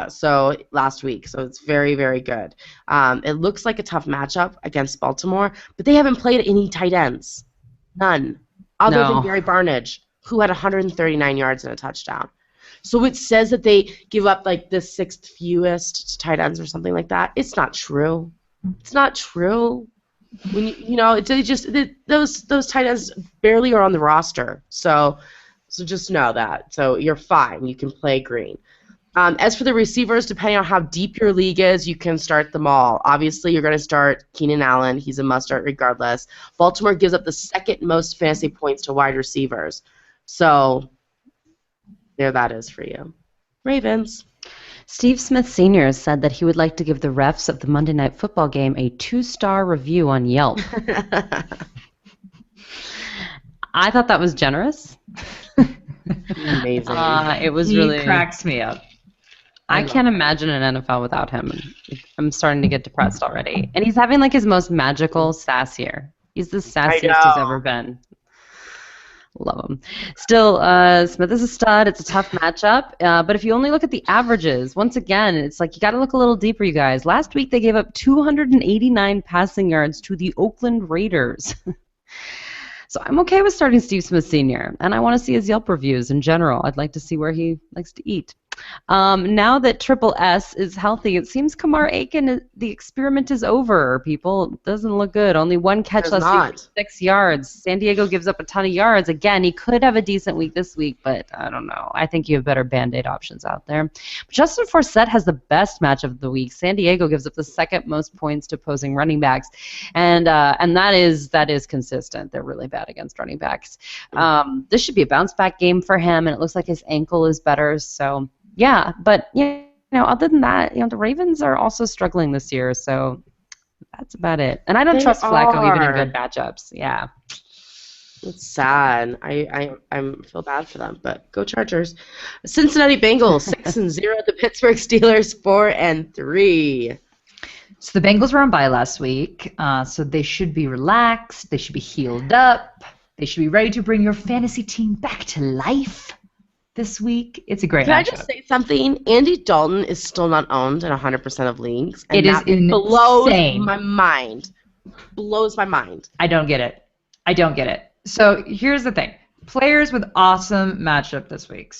So last week, so it's very, very good. It looks like a tough matchup against Baltimore, but they haven't played any tight ends, none, other than Gary Barnidge, who had 139 yards and a touchdown. So it says that they give up the 6th fewest to tight ends or something like that. It's not true. It's not true. When those tight ends barely are on the roster. So just know that. So you're fine. You can play Green. As for the receivers, depending on how deep your league is, you can start them all. Obviously, you're going to start Keenan Allen. He's a must-start regardless. Baltimore gives up the 2nd most fantasy points to wide receivers. So there that is for you. Ravens. Steve Smith Sr. said that he would like to give the refs of the Monday Night Football game a 2-star review on Yelp. I thought that was generous. Amazing. It was He really cracks me up. I can't imagine an NFL without him. I'm starting to get depressed already. And he's having like his most magical sass year. He's the sassiest he's ever been. Love him. Still, Smith is a stud. It's a tough matchup. But if you only look at the averages, once again, it's like you got to look a little deeper, you guys. Last week they gave up 289 passing yards to the Oakland Raiders. So I'm okay with starting Steve Smith Sr., and I want to see his Yelp reviews in general. I'd like to see where he likes to eat. Now that Triple S is healthy, it seems Kamar Aiken, the experiment is over, people. It doesn't look good. Only one catch last week for 6 yards. San Diego gives up a ton of yards. Again, he could have a decent week this week, but I don't know. I think you have better Band-Aid options out there. But Justin Forsett has the best match of the week. San Diego gives up the second most points to opposing running backs, and that is consistent. They're really bad against running backs. This should be a bounce-back game for him, and it looks like his ankle is better, so... Yeah, but other than that, the Ravens are also struggling this year, so that's about it. And I don't trust Flacco even in good matchups. Yeah, it's sad. I feel bad for them, but go Chargers. Cincinnati Bengals 6-0. The Pittsburgh Steelers 4-3. So the Bengals were on bye last week, so they should be relaxed. They should be healed up. They should be ready to bring your fantasy team back to life. This week, it's a great matchup. Can I just say something? Andy Dalton is still not owned in 100% of leagues. And it is insane. Blows my mind. Blows my mind. I don't get it. So here's the thing. Players with awesome matchup this week.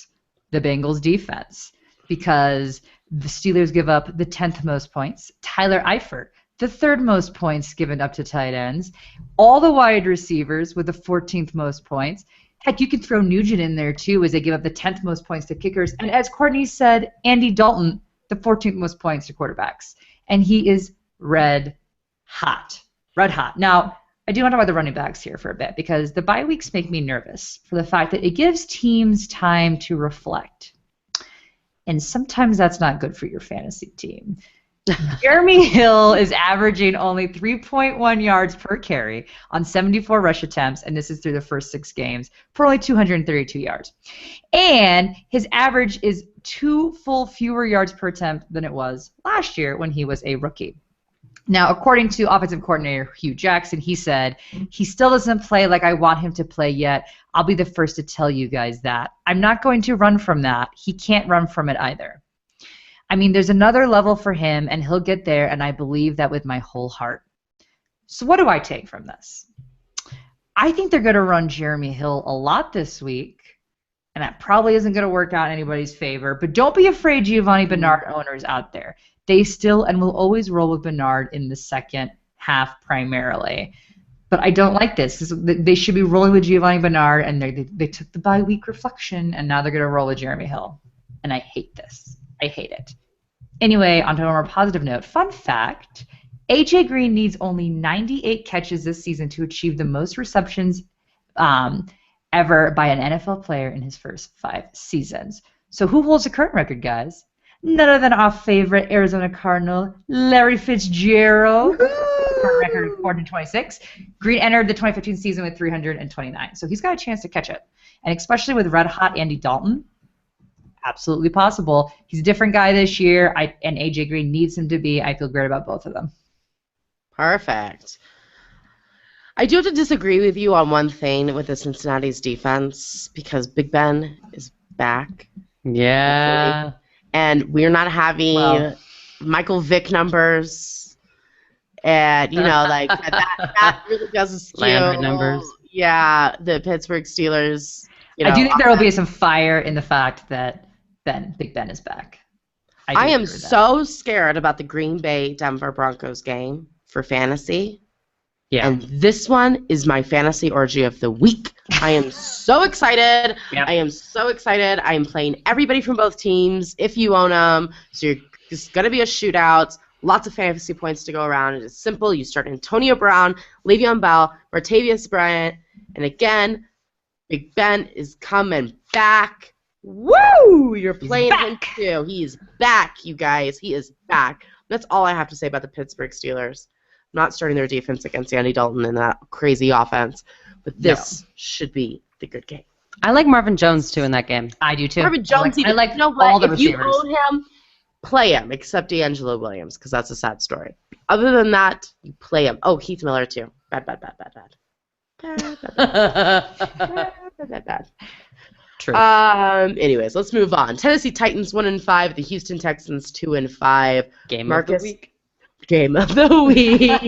The Bengals defense, because the Steelers give up the 10th most points. Tyler Eifert, the 3rd most points given up to tight ends. All the wide receivers with the 14th most points. Heck, you could throw Nugent in there, too, as they give up the 10th most points to kickers. And as Courtney said, Andy Dalton, the 14th most points to quarterbacks. And he is red hot. Red hot. Now, I do want to talk about the running backs here for a bit, because the bye weeks make me nervous for the fact that it gives teams time to reflect. And sometimes that's not good for your fantasy team. Jeremy Hill is averaging only 3.1 yards per carry on 74 rush attempts, and this is through the first 6 games, for only 232 yards. And his average is 2 full fewer yards per attempt than it was last year when he was a rookie. Now, according to offensive coordinator Hugh Jackson, he said, he still doesn't play like I want him to play yet. I'll be the first to tell you guys that. I'm not going to run from that. He can't run from it either. I mean, there's another level for him, and he'll get there, and I believe that with my whole heart. So what do I take from this? I think they're going to run Jeremy Hill a lot this week, and that probably isn't going to work out in anybody's favor. But don't be afraid, Giovanni Bernard owners out there. They still and will always roll with Bernard in the second half primarily. But I don't like this. They should be rolling with Giovanni Bernard, and they took the bye week reflection, and now they're going to roll with Jeremy Hill. And I hate this. I hate it. Anyway, on to a more positive note. Fun fact, A.J. Green needs only 98 catches this season to achieve the most receptions ever by an NFL player in his first 5 seasons. So who holds the current record, guys? None other than our favorite Arizona Cardinal, Larry Fitzgerald. Current record of 426. Green entered the 2015 season with 329. So he's got a chance to catch it. And especially with red hot Andy Dalton, absolutely possible. He's a different guy this year, and A.J. Green needs him to be. I feel great about both of them. Perfect. I do have to disagree with you on one thing with the Cincinnati's defense, because Big Ben is back. Yeah. Hopefully. And we're not having Michael Vick numbers. And, that really does skew. Lambert numbers. Yeah, the Pittsburgh Steelers. I do think there will be some fire in the fact that Big Ben is back. I am so scared about the Green Bay Denver Broncos game for fantasy. Yeah. And this one is my fantasy orgy of the week. I am so excited. Yep. I am so excited. I am playing everybody from both teams if you own them. So it's going to be a shootout. Lots of fantasy points to go around. It is simple. You start Antonio Brown, Le'Veon Bell, Martavius Bryant, and again, Big Ben is coming back. Woo! You're playing him too. He is back, you guys. He is back. That's all I have to say about the Pittsburgh Steelers. I'm not starting their defense against Andy Dalton and that crazy offense, but this should be the good game. I like Marvin Jones, too, in that game. I do, too. Marvin Jones, I like you know all the if you receivers. own him, play him, except D'Angelo Williams, because that's a sad story. Other than that, you play him. Oh, Heath Miller, too. Bad. Bad. True. Anyways, let's move on. Tennessee Titans 1-5. The Houston Texans 2-5. Game Marcus, of the week. Game of the week.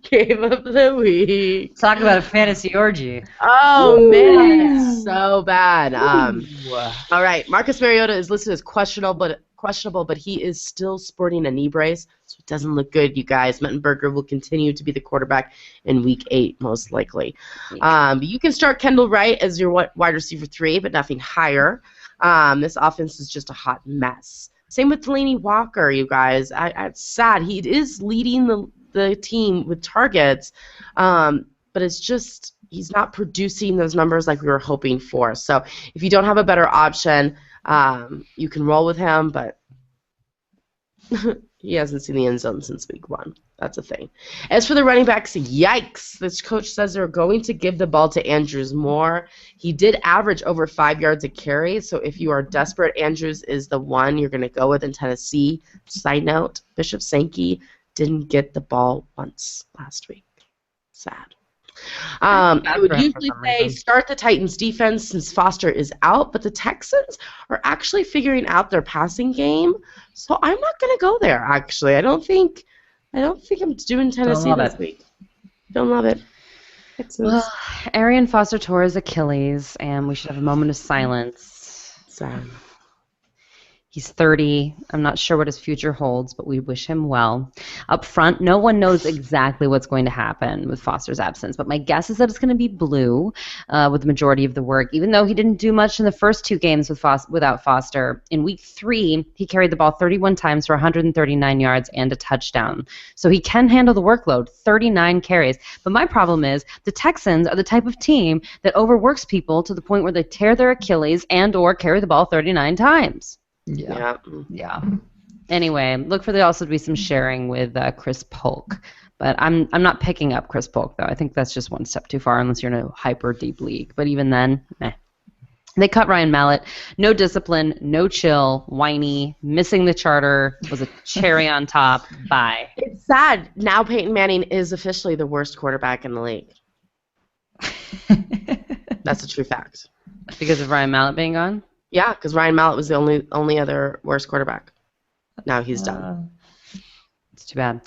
Game of the week. Talk about a fantasy orgy. Oh, man, it's so bad. All right, Marcus Mariota is listed as questionable, but he is still sporting a knee brace, so it doesn't look good, you guys. Mettenberger will continue to be the quarterback in Week 8, most likely. You can start Kendall Wright as your wide receiver 3, but nothing higher. This offense is just a hot mess. Same with Delaney Walker, you guys. It's sad. He is leading the team with targets, but it's just he's not producing those numbers like we were hoping for. So if you don't have a better option, you can roll with him, but he hasn't seen the end zone since Week 1. That's a thing. As for the running backs, yikes. This coach says they're going to give the ball to Andrews more. He did average over 5 yards a carry, so if you are desperate, Andrews is the one you're going to go with in Tennessee. Side note, Bishop Sankey didn't get the ball once last week. Sad. I would usually say start the Titans defense since Foster is out, but the Texans are actually figuring out their passing game, so I'm not going to go there, actually. I don't think I'm doing Tennessee this week. Don't love it. Texans. Well, Arian Foster tore his Achilles, and we should have a moment of silence. Sad. He's 30. I'm not sure what his future holds, but we wish him well. Up front, no one knows exactly what's going to happen with Foster's absence, but my guess is that it's going to be Blue with the majority of the work, even though he didn't do much in the first 2 games without Foster. In Week 3, he carried the ball 31 times for 139 yards and a touchdown. So he can handle the workload, 39 carries. But my problem is the Texans are the type of team that overworks people to the point where they tear their Achilles and or carry the ball 39 times. Yeah. Anyway, look for there also to be some sharing with Chris Polk. But I'm not picking up Chris Polk, though. I think that's just one step too far unless you're in a hyper-deep league. But even then, meh. They cut Ryan Mallett. No discipline, no chill, whiny, missing the charter, was a cherry on top. Bye. It's sad. Now Peyton Manning is officially the worst quarterback in the league. That's a true fact. Because of Ryan Mallett being gone? Yeah, because Ryan Mallett was the only other worst quarterback. Now he's done. It's too bad.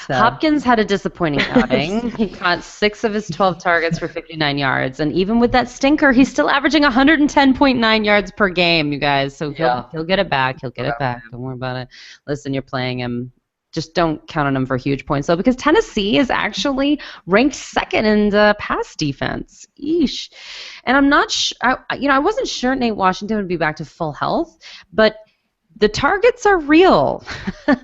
So. Hopkins had a disappointing outing. He caught 6 of his 12 targets for 59 yards, and even with that stinker, he's still averaging 110.9 yards per game, you guys. So he'll get it back. He'll get it back. Don't worry about it. Listen, you're playing him. Just don't count on him for huge points, though, because Tennessee is actually ranked 2nd in the pass defense. Eesh. And I'm not I wasn't sure Nate Washington would be back to full health, but the targets are real.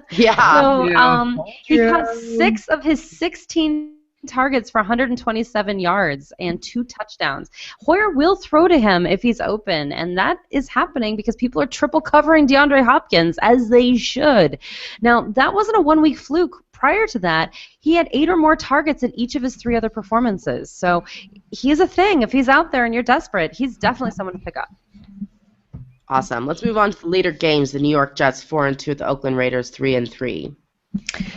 Yeah. So he caught 6 of his 16 targets for 127 yards and 2 touchdowns. Hoyer will throw to him if he's open, and that is happening because people are triple covering DeAndre Hopkins, as they should. Now, that wasn't a 1-week fluke. Prior to that, he had 8 or more targets in each of his 3 other performances. So he's a thing. If he's out there and you're desperate, he's definitely someone to pick up. Awesome. Let's move on to the later games. The New York Jets 4-2 the Oakland Raiders 3-3.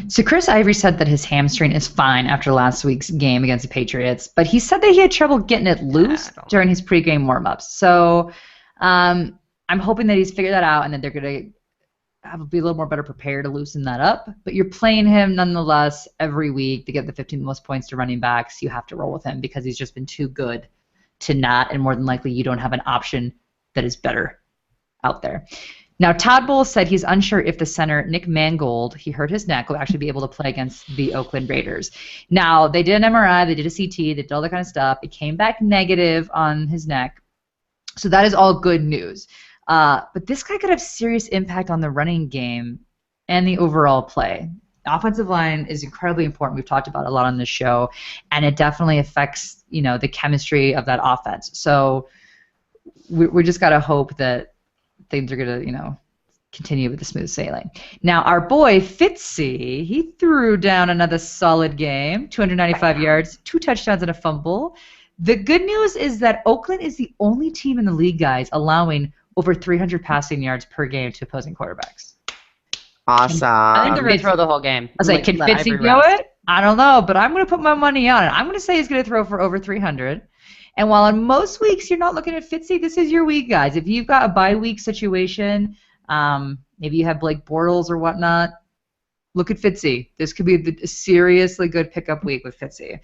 So Chris Ivory said that his hamstring is fine after last week's game against the Patriots, but he said that he had trouble getting it loose during his pregame warm-ups. So I'm hoping that he's figured that out and that they're going to be a little more better prepared to loosen that up. But you're playing him nonetheless every week to get the 15 most points to running backs. You have to roll with him because he's just been too good to not, and more than likely you don't have an option that is better out there. Now, Todd Bowles said he's unsure if the center, Nick Mangold, he hurt his neck, will actually be able to play against the Oakland Raiders. Now, they did an MRI, they did a CT, they did all that kind of stuff. It came back negative on his neck. So that is all good news. But this guy could have serious impact on the running game and the overall play. The offensive line is incredibly important. We've talked about it a lot on this show, and it definitely affects, the chemistry of that offense. So we just got to hope that things are going to, continue with the smooth sailing. Now, our boy Fitzy, he threw down another solid game, 295 yards, 2 touchdowns and a fumble. The good news is that Oakland is the only team in the league, guys, allowing over 300 passing yards per game to opposing quarterbacks. Awesome. I think they're going to throw the whole game. I was like, can Fitzy do it? I don't know, but I'm going to put my money on it. I'm going to say he's going to throw for over 300. And while on most weeks you're not looking at Fitzy, this is your week, guys. If you've got a bye week situation, maybe you have Blake Bortles or whatnot, look at Fitzy. This could be a seriously good pickup week with Fitzy.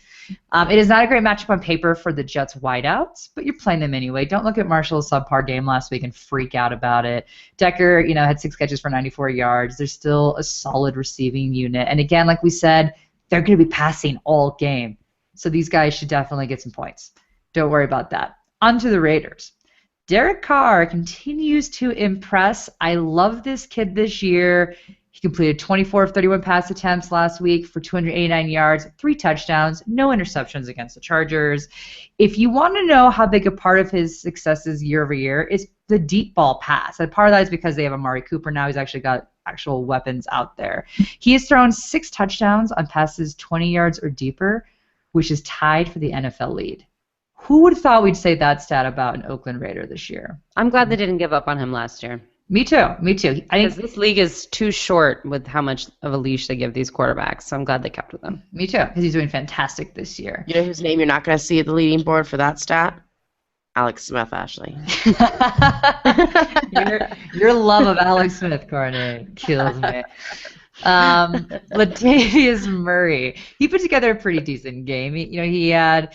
It is not a great matchup on paper for the Jets wideouts, but you're playing them anyway. Don't look at Marshall's subpar game last week and freak out about it. Decker, had 6 catches for 94 yards. They're still a solid receiving unit. And again, like we said, they're going to be passing all game. So these guys should definitely get some points. Don't worry about that. On to the Raiders. Derek Carr continues to impress. I love this kid this year. He completed 24 of 31 pass attempts last week for 289 yards, 3 touchdowns, no interceptions against the Chargers. If you want to know how big a part of his successes year over year is the deep ball pass. And part of that is because they have Amari Cooper now. He's actually got actual weapons out there. He has thrown 6 touchdowns on passes 20 yards or deeper, which is tied for the NFL lead. Who would have thought we'd say that stat about an Oakland Raider this year? I'm glad they didn't give up on him last year. Me too. Because this league is too short with how much of a leash they give these quarterbacks, so I'm glad they kept with him. Me too, because he's doing fantastic this year. You know whose name you're not going to see at the leading board for that stat? Alex Smith, Ashley. Your love of Alex Smith, Courtney, kills me. Latavius Murray, he put together a pretty decent game. He had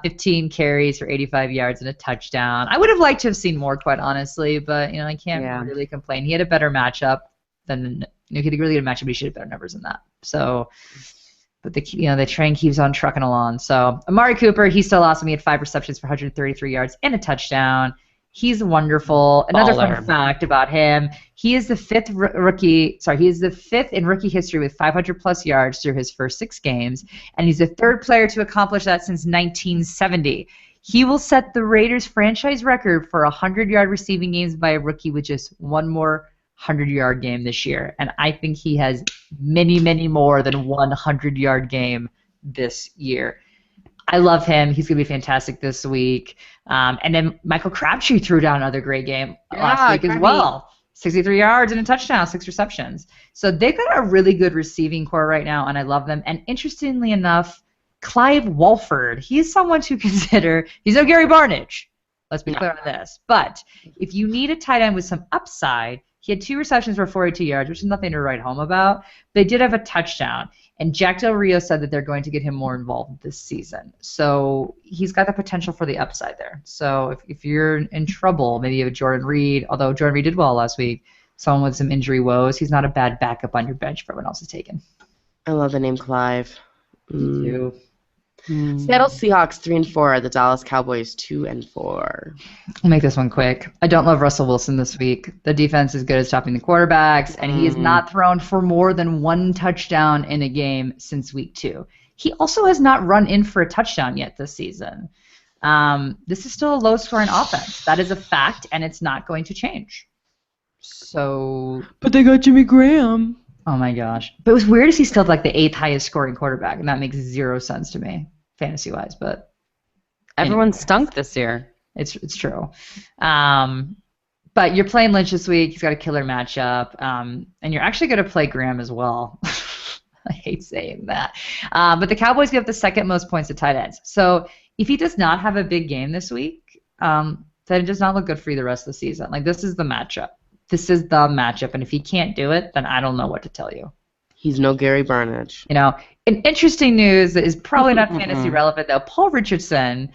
15 carries for 85 yards and a touchdown. I would have liked to have seen more, quite honestly, but I can't really complain. He had a better matchup than he had a really good matchup, but he should have better numbers than that. So, but the train keeps on trucking along. So Amari Cooper, he's still awesome. He had 5 receptions for 133 yards and a touchdown. He's wonderful. Another fun fact about him: he is the 5th rookie. Sorry, he is the 5th in rookie history with 500+ yards through his first 6 games, and he's the 3rd player to accomplish that since 1970. He will set the Raiders franchise record for 100-yard receiving games by a rookie with just one more 100-yard game this year, and I think he has many, many more than one 100-yard game this year. I love him. He's going to be fantastic this week. And then Michael Crabtree threw down another great game last week as well. 63 yards and a touchdown, 6 receptions. So they've got a really good receiving core right now, and I love them. And interestingly enough, Clive Walford, he's someone to consider. He's no Gary Barnidge. Let's be clear on this. But if you need a tight end with some upside, he had 2 receptions for 42 yards, which is nothing to write home about. They did have a touchdown. And Jack Del Rio said that they're going to get him more involved this season. So he's got the potential for the upside there. So if you're in trouble, maybe you have Jordan Reed, although Jordan Reed did well last week, someone with some injury woes, he's not a bad backup on your bench for everyone else is taken. I love the name Clive. Me too. Seattle Seahawks 3-4, the Dallas Cowboys 2-4. I'll make this one quick. I don't love Russell Wilson this week. The defense is good at stopping the quarterbacks, and he has not thrown for more than 1 touchdown in a game since week 2. He also has not run in for a touchdown yet this season. This is still a low-scoring offense. That is a fact, and it's not going to change. So, but they got Jimmy Graham. Oh my gosh! But it was weird to see still like the 8th highest scoring quarterback, and that makes 0 sense to me, fantasy-wise. But everyone stunk this year. It's true. But you're playing Lynch this week. He's got a killer matchup, and you're actually going to play Graham as well. I hate saying that. But the Cowboys give up the 2nd most points to tight ends. So if he does not have a big game this week, then it does not look good for you the rest of the season. Like, this is the matchup. This is the matchup, and if he can't do it, then I don't know what to tell you. He's no Gary Barnidge. An interesting news that is probably not fantasy relevant, though. Paul Richardson,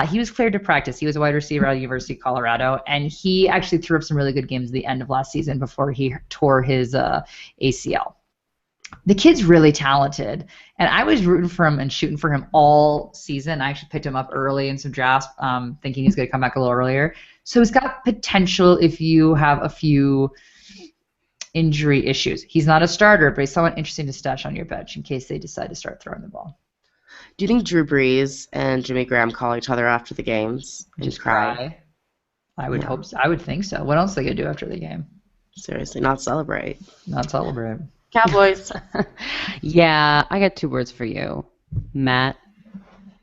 he was cleared to practice. He was a wide receiver at the University of Colorado, and he actually threw up some really good games at the end of last season before he tore his ACL. The kid's really talented, and I was rooting for him and shooting for him all season. I actually picked him up early in some drafts, thinking he's going to come back a little earlier. So he's got potential if you have a few injury issues. He's not a starter, but he's someone interesting to stash on your bench in case they decide to start throwing the ball. Do you think Drew Brees and Jimmy Graham call each other after the games and just cry? I would hope so. I would think so. What else are they going to do after the game? Seriously, not celebrate. Not celebrate. Cowboys. Yeah, I got 2 words for you. Matt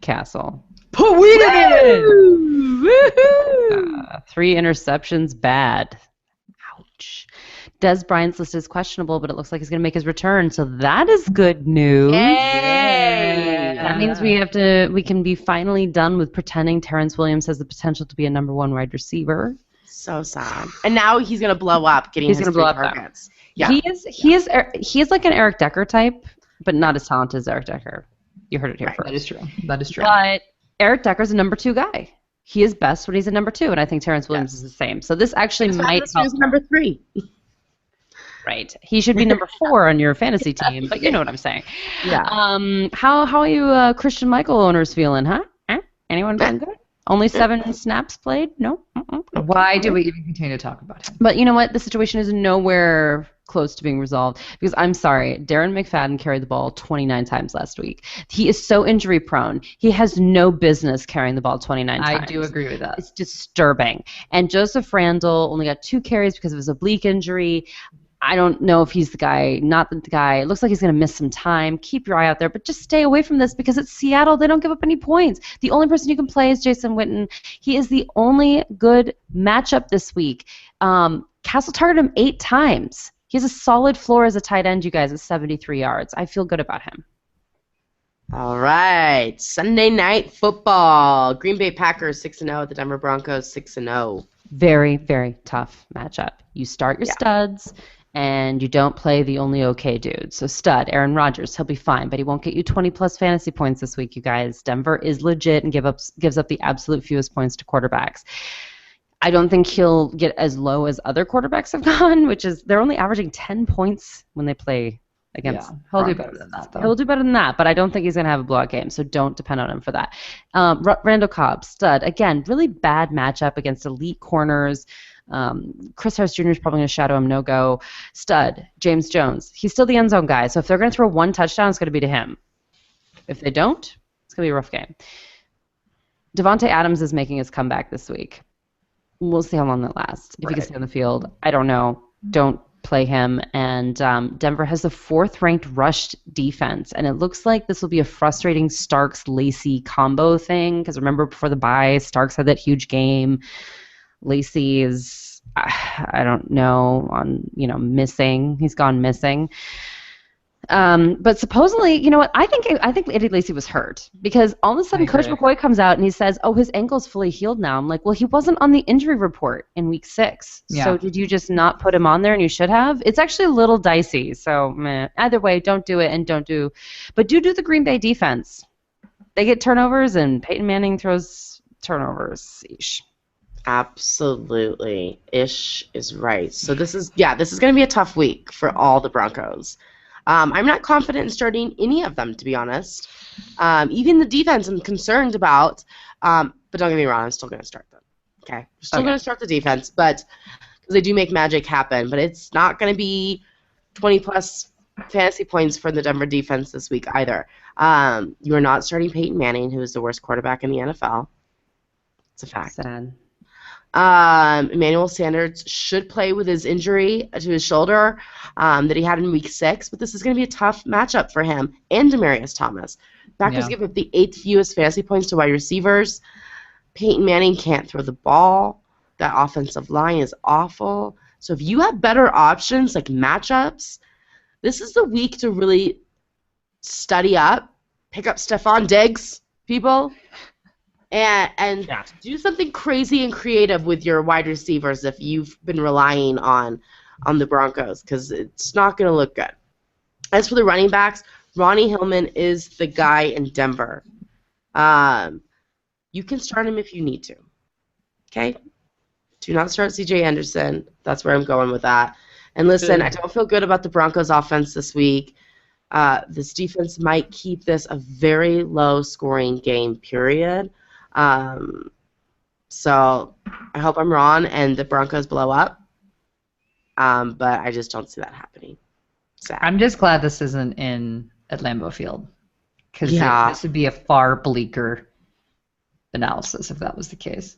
Castle. Put weed in! Woohoo! 3 interceptions, bad. Ouch. Des Bryant's listed as questionable, but it looks like he's going to make his return, so that is good news. Yay! That means we can be finally done with pretending Terrence Williams has the potential to be a number 1 wide receiver. So sad. And now he's gonna blow up, getting his 3 targets. Yeah. He is like an Eric Decker type, but not as talented as Eric Decker. You heard it here first. That is true. That is true. But Eric Decker's a number 2 guy. He is best when he's a number 2, and I think Terrence Williams is the same. So this actually might help. He's number 3. Right. He should be number 4 on your fantasy team, but you know what I'm saying. Yeah. How are you Christian Michael owners feeling, huh? Anyone feeling good? Only 7 snaps played? No? Why do we even continue to talk about him? But you know what? The situation is nowhere close to being resolved because I'm sorry, Darren McFadden carried the ball 29 times last week. He is so injury prone. He has no business carrying the ball 29 times. I do agree with that. It's disturbing. And Joseph Randall only got 2 carries because of his oblique injury. I don't know if he's the guy, not the guy. It looks like he's going to miss some time. Keep your eye out there, but just stay away from this because it's Seattle. They don't give up any points. The only person you can play is Jason Witten. He is the only good matchup this week. Castle targeted him 8 times. He has a solid floor as a tight end, you guys, at 73 yards. I feel good about him. All right. Sunday night football. Green Bay Packers 6-0. The Denver Broncos 6-0. Very, very tough matchup. You start your studs, and you don't play the only okay dude. So stud, Aaron Rodgers, he'll be fine, but he won't get you 20-plus fantasy points this week, you guys. Denver is legit and gives up the absolute fewest points to quarterbacks. I don't think he'll get as low as other quarterbacks have gone, which is they're only averaging 10 points when they play against. Yeah, he'll do better than that, though. He'll do better than that, but I don't think he's going to have a blowout game, so don't depend on him for that. Randall Cobb, stud. Again, really bad matchup against elite corners. Chris Harris Jr. is probably going to shadow him, no go. Stud, James Jones. He's still the end zone guy, so if they're going to throw 1 touchdown, it's going to be to him. If they don't, it's going to be a rough game. Devontae Adams is making his comeback this week. We'll see how long that lasts. If he can stay on the field, I don't know. Don't play him. And Denver has the 4th-ranked rushed defense, and it looks like this will be a frustrating Starks-Lacey combo thing, because remember before the bye, Starks had that huge game. Lacey is, I don't know, missing. He's gone missing. But supposedly, you know what? I think Eddie Lacy was hurt because all of a sudden Coach McCoy comes out and he says, "Oh, his ankle's fully healed now." I'm like, "Well, he wasn't on the injury report in week 6, so did you just not put him on there? And you should have." It's actually a little dicey. So either way, don't do it and don't do, but do the Green Bay defense. They get turnovers and Peyton Manning throws turnovers. Eesh. Absolutely. Ish is right. So this is going to be a tough week for all the Broncos. I'm not confident in starting any of them, to be honest. Even the defense I'm concerned about, but don't get me wrong, I'm still going to start them. Okay? Still going to start the defense, but because they do make magic happen, but it's not going to be 20-plus fantasy points for the Denver defense this week either. You are not starting Peyton Manning, who is the worst quarterback in the NFL. It's a fact. Sad. Emmanuel Sanders should play with his injury to his shoulder that he had in week 6, but this is going to be a tough matchup for him and Demaryius Thomas. Packers give up the 8th fewest fantasy points to wide receivers. Peyton Manning can't throw the ball. That offensive line is awful. So if you have better options like matchups, this is the week to really study up, pick up Stephon Diggs, people. And do something crazy and creative with your wide receivers if you've been relying on the Broncos, because it's not going to look good. As for the running backs, Ronnie Hillman is the guy in Denver. You can start him if you need to. Okay? Do not start C.J. Anderson. That's where I'm going with that. And listen, I don't feel good about the Broncos' offense this week. This defense might keep this a very low-scoring game, period. So I hope I'm wrong and the Broncos blow up, but I just don't see that happening. Sad. I'm just glad this isn't at Lambeau Field, because this would be a far bleaker analysis if that was the case.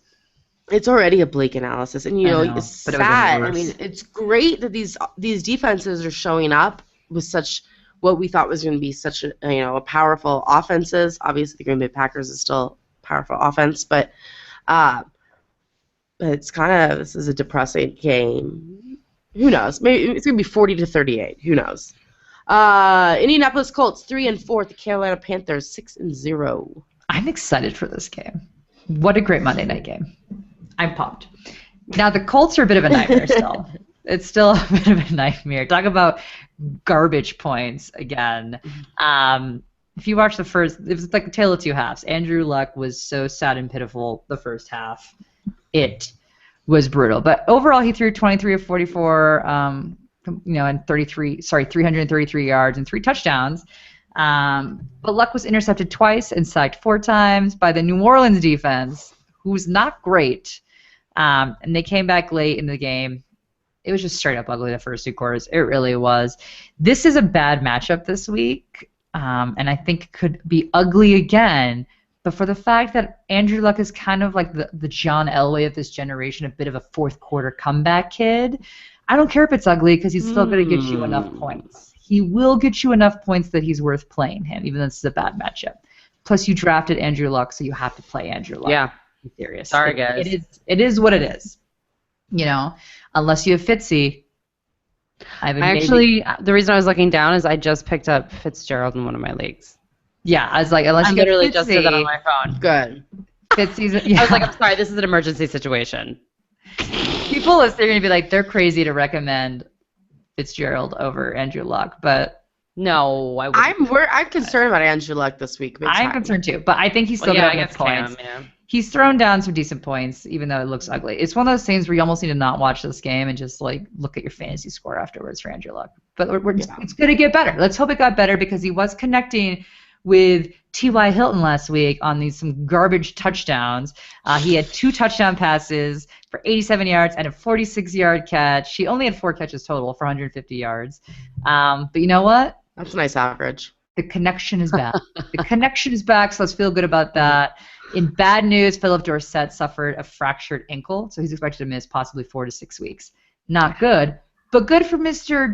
it's already a bleak analysis, and it's but it was sad. worse. I mean, it's great that these defenses are showing up with such what we thought was going to be such a powerful offenses. Obviously, the Green Bay Packers is still a powerful offense, but it's this is a depressing game. Who knows? Maybe it's going to be 40-38. Who knows? Indianapolis Colts 3-4. The Carolina Panthers 6-0. I'm excited for this game. What a great Monday night game. I'm pumped. Now, the Colts are a bit of a nightmare still. It's still a bit of a nightmare. Talk about garbage points again. If you watch the first, it was like the tale of two halves. Andrew Luck was so sad and pitiful the first half. It was brutal. But overall, he threw 23 of 44, and 333 yards and 3 touchdowns. But Luck was intercepted twice and sacked 4 times by the New Orleans defense, who's not great. And they came back late in the game. It was just straight up ugly the first 2 quarters. It really was. This is a bad matchup this week, and I think it could be ugly again. But for the fact that Andrew Luck is kind of like the John Elway of this generation, a bit of a fourth quarter comeback kid, I don't care if it's ugly because he's still going to get you enough points. He will get you enough points that he's worth playing him, even though this is a bad matchup. Plus, you drafted Andrew Luck, so you have to play Andrew Luck. Yeah. I'm serious. Sorry, guys. It is what it is. Unless you have Fitzy. The reason I was looking down is I just picked up Fitzgerald in one of my leagues. Yeah, I was like, unless I you literally have Fitzy, just did that on my phone. Good. Fitzy's. I was like, I'm sorry, this is an emergency situation. People listening are going to be like, they're crazy to recommend Fitzgerald over Andrew Luck, but no, I wouldn't. I'm concerned about Andrew Luck this week. I'm concerned too, but I think he's still going to get points. He's thrown down some decent points, even though it looks ugly. It's one of those things where you almost need to not watch this game and just like look at your fantasy score afterwards for Andrew Luck. But it's going to get better. Let's hope it got better because he was connecting with T.Y. Hilton last week on some garbage touchdowns. He had 2 touchdown passes for 87 yards and a 46-yard catch. He only had 4 catches total for 150 yards. But you know what? That's a nice average. The connection is back. The connection is back, so let's feel good about that. In bad news, Philip Dorsett suffered a fractured ankle, so he's expected to miss possibly 4 to 6 weeks. Not good, but good for Mr.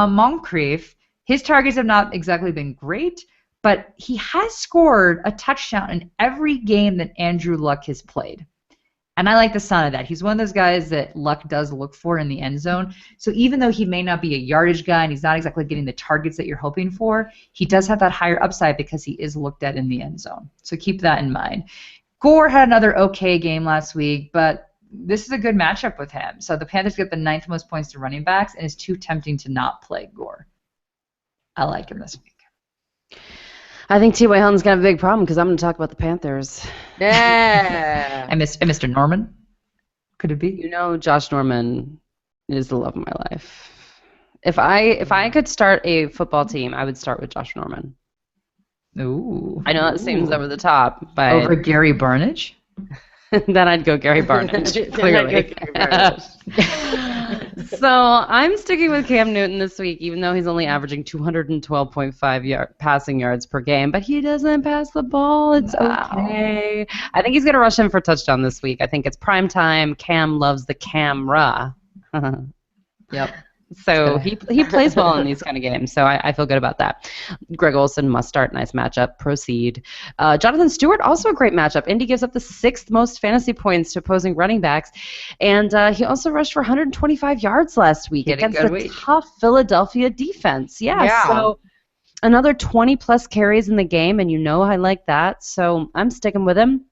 Moncrief. His targets have not exactly been great, but he has scored a touchdown in every game that Andrew Luck has played. And I like the sound of that. He's one of those guys that Luck does look for in the end zone. So even though he may not be a yardage guy and he's not exactly getting the targets that you're hoping for, he does have that higher upside because he is looked at in the end zone. So keep that in mind. Gore had another okay game last week, but this is a good matchup with him. So the Panthers get the 9th most points to running backs, and it's too tempting to not play Gore. I like him this week. I think T.Y. Hilton's got a big problem because I'm going to talk about the Panthers. Yeah. And Mr. Norman? Could it be? Josh Norman is the love of my life. If I could start a football team, I would start with Josh Norman. Ooh. I know that seems over the top, but over Gary Barnidge? Then I'd go Gary Barnidge, clearly. So I'm sticking with Cam Newton this week, even though he's only averaging 212.5 passing yards per game. But he doesn't pass the ball. It's okay. I think he's going to rush him for a touchdown this week. I think it's prime time. Cam loves the camera. Yep. So he plays well in these kind of games, so I feel good about that. Greg Olsen must start. Nice matchup. Proceed. Jonathan Stewart, also a great matchup. Indy gives up the 6th most fantasy points to opposing running backs, and he also rushed for 125 yards last week against the tough Philadelphia defense. Yeah. So another 20-plus carries in the game, and I like that, so I'm sticking with him.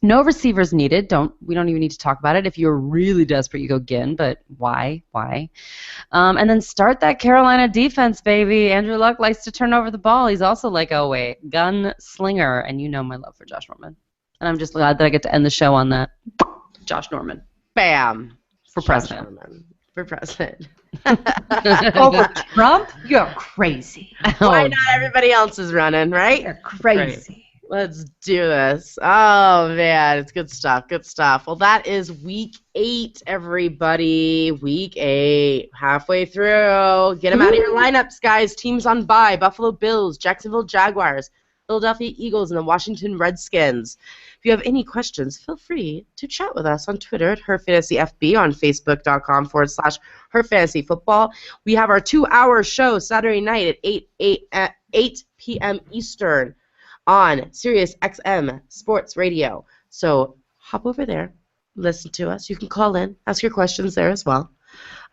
No receivers needed. We don't even need to talk about it. If you're really desperate, you go Ginn, but why? And then start that Carolina defense, baby. Andrew Luck likes to turn over the ball. He's also like Elway, gunslinger, and my love for Josh Norman. And I'm just glad that I get to end the show on that. Josh Norman. Bam. For president. For president. Over Trump? You're crazy. Why not everybody else is running, right? You're crazy. Right. Let's do this. Oh, man. It's good stuff. Good stuff. Well, that is week 8, everybody. Week 8. Halfway through. Get them out of your lineups, guys. Teams on bye. Buffalo Bills, Jacksonville Jaguars, Philadelphia Eagles and the Washington Redskins. If you have any questions, feel free to chat with us on Twitter at HerFantasyFB, on Facebook.com/HerFantasyFootball. We have our 2-hour show Saturday night at 8 p.m. Eastern on Sirius XM Sports Radio. So hop over there, listen to us. You can call in, ask your questions there as well.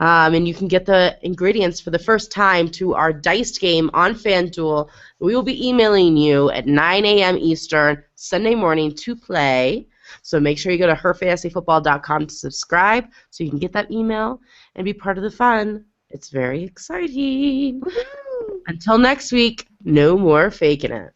And you can get the ingredients for the first time to our dice game on FanDuel. We will be emailing you at 9 a.m. Eastern Sunday morning to play. So make sure you go to herfantasyfootball.com to subscribe so you can get that email and be part of the fun. It's very exciting. Woo-hoo! Until next week, no more faking it.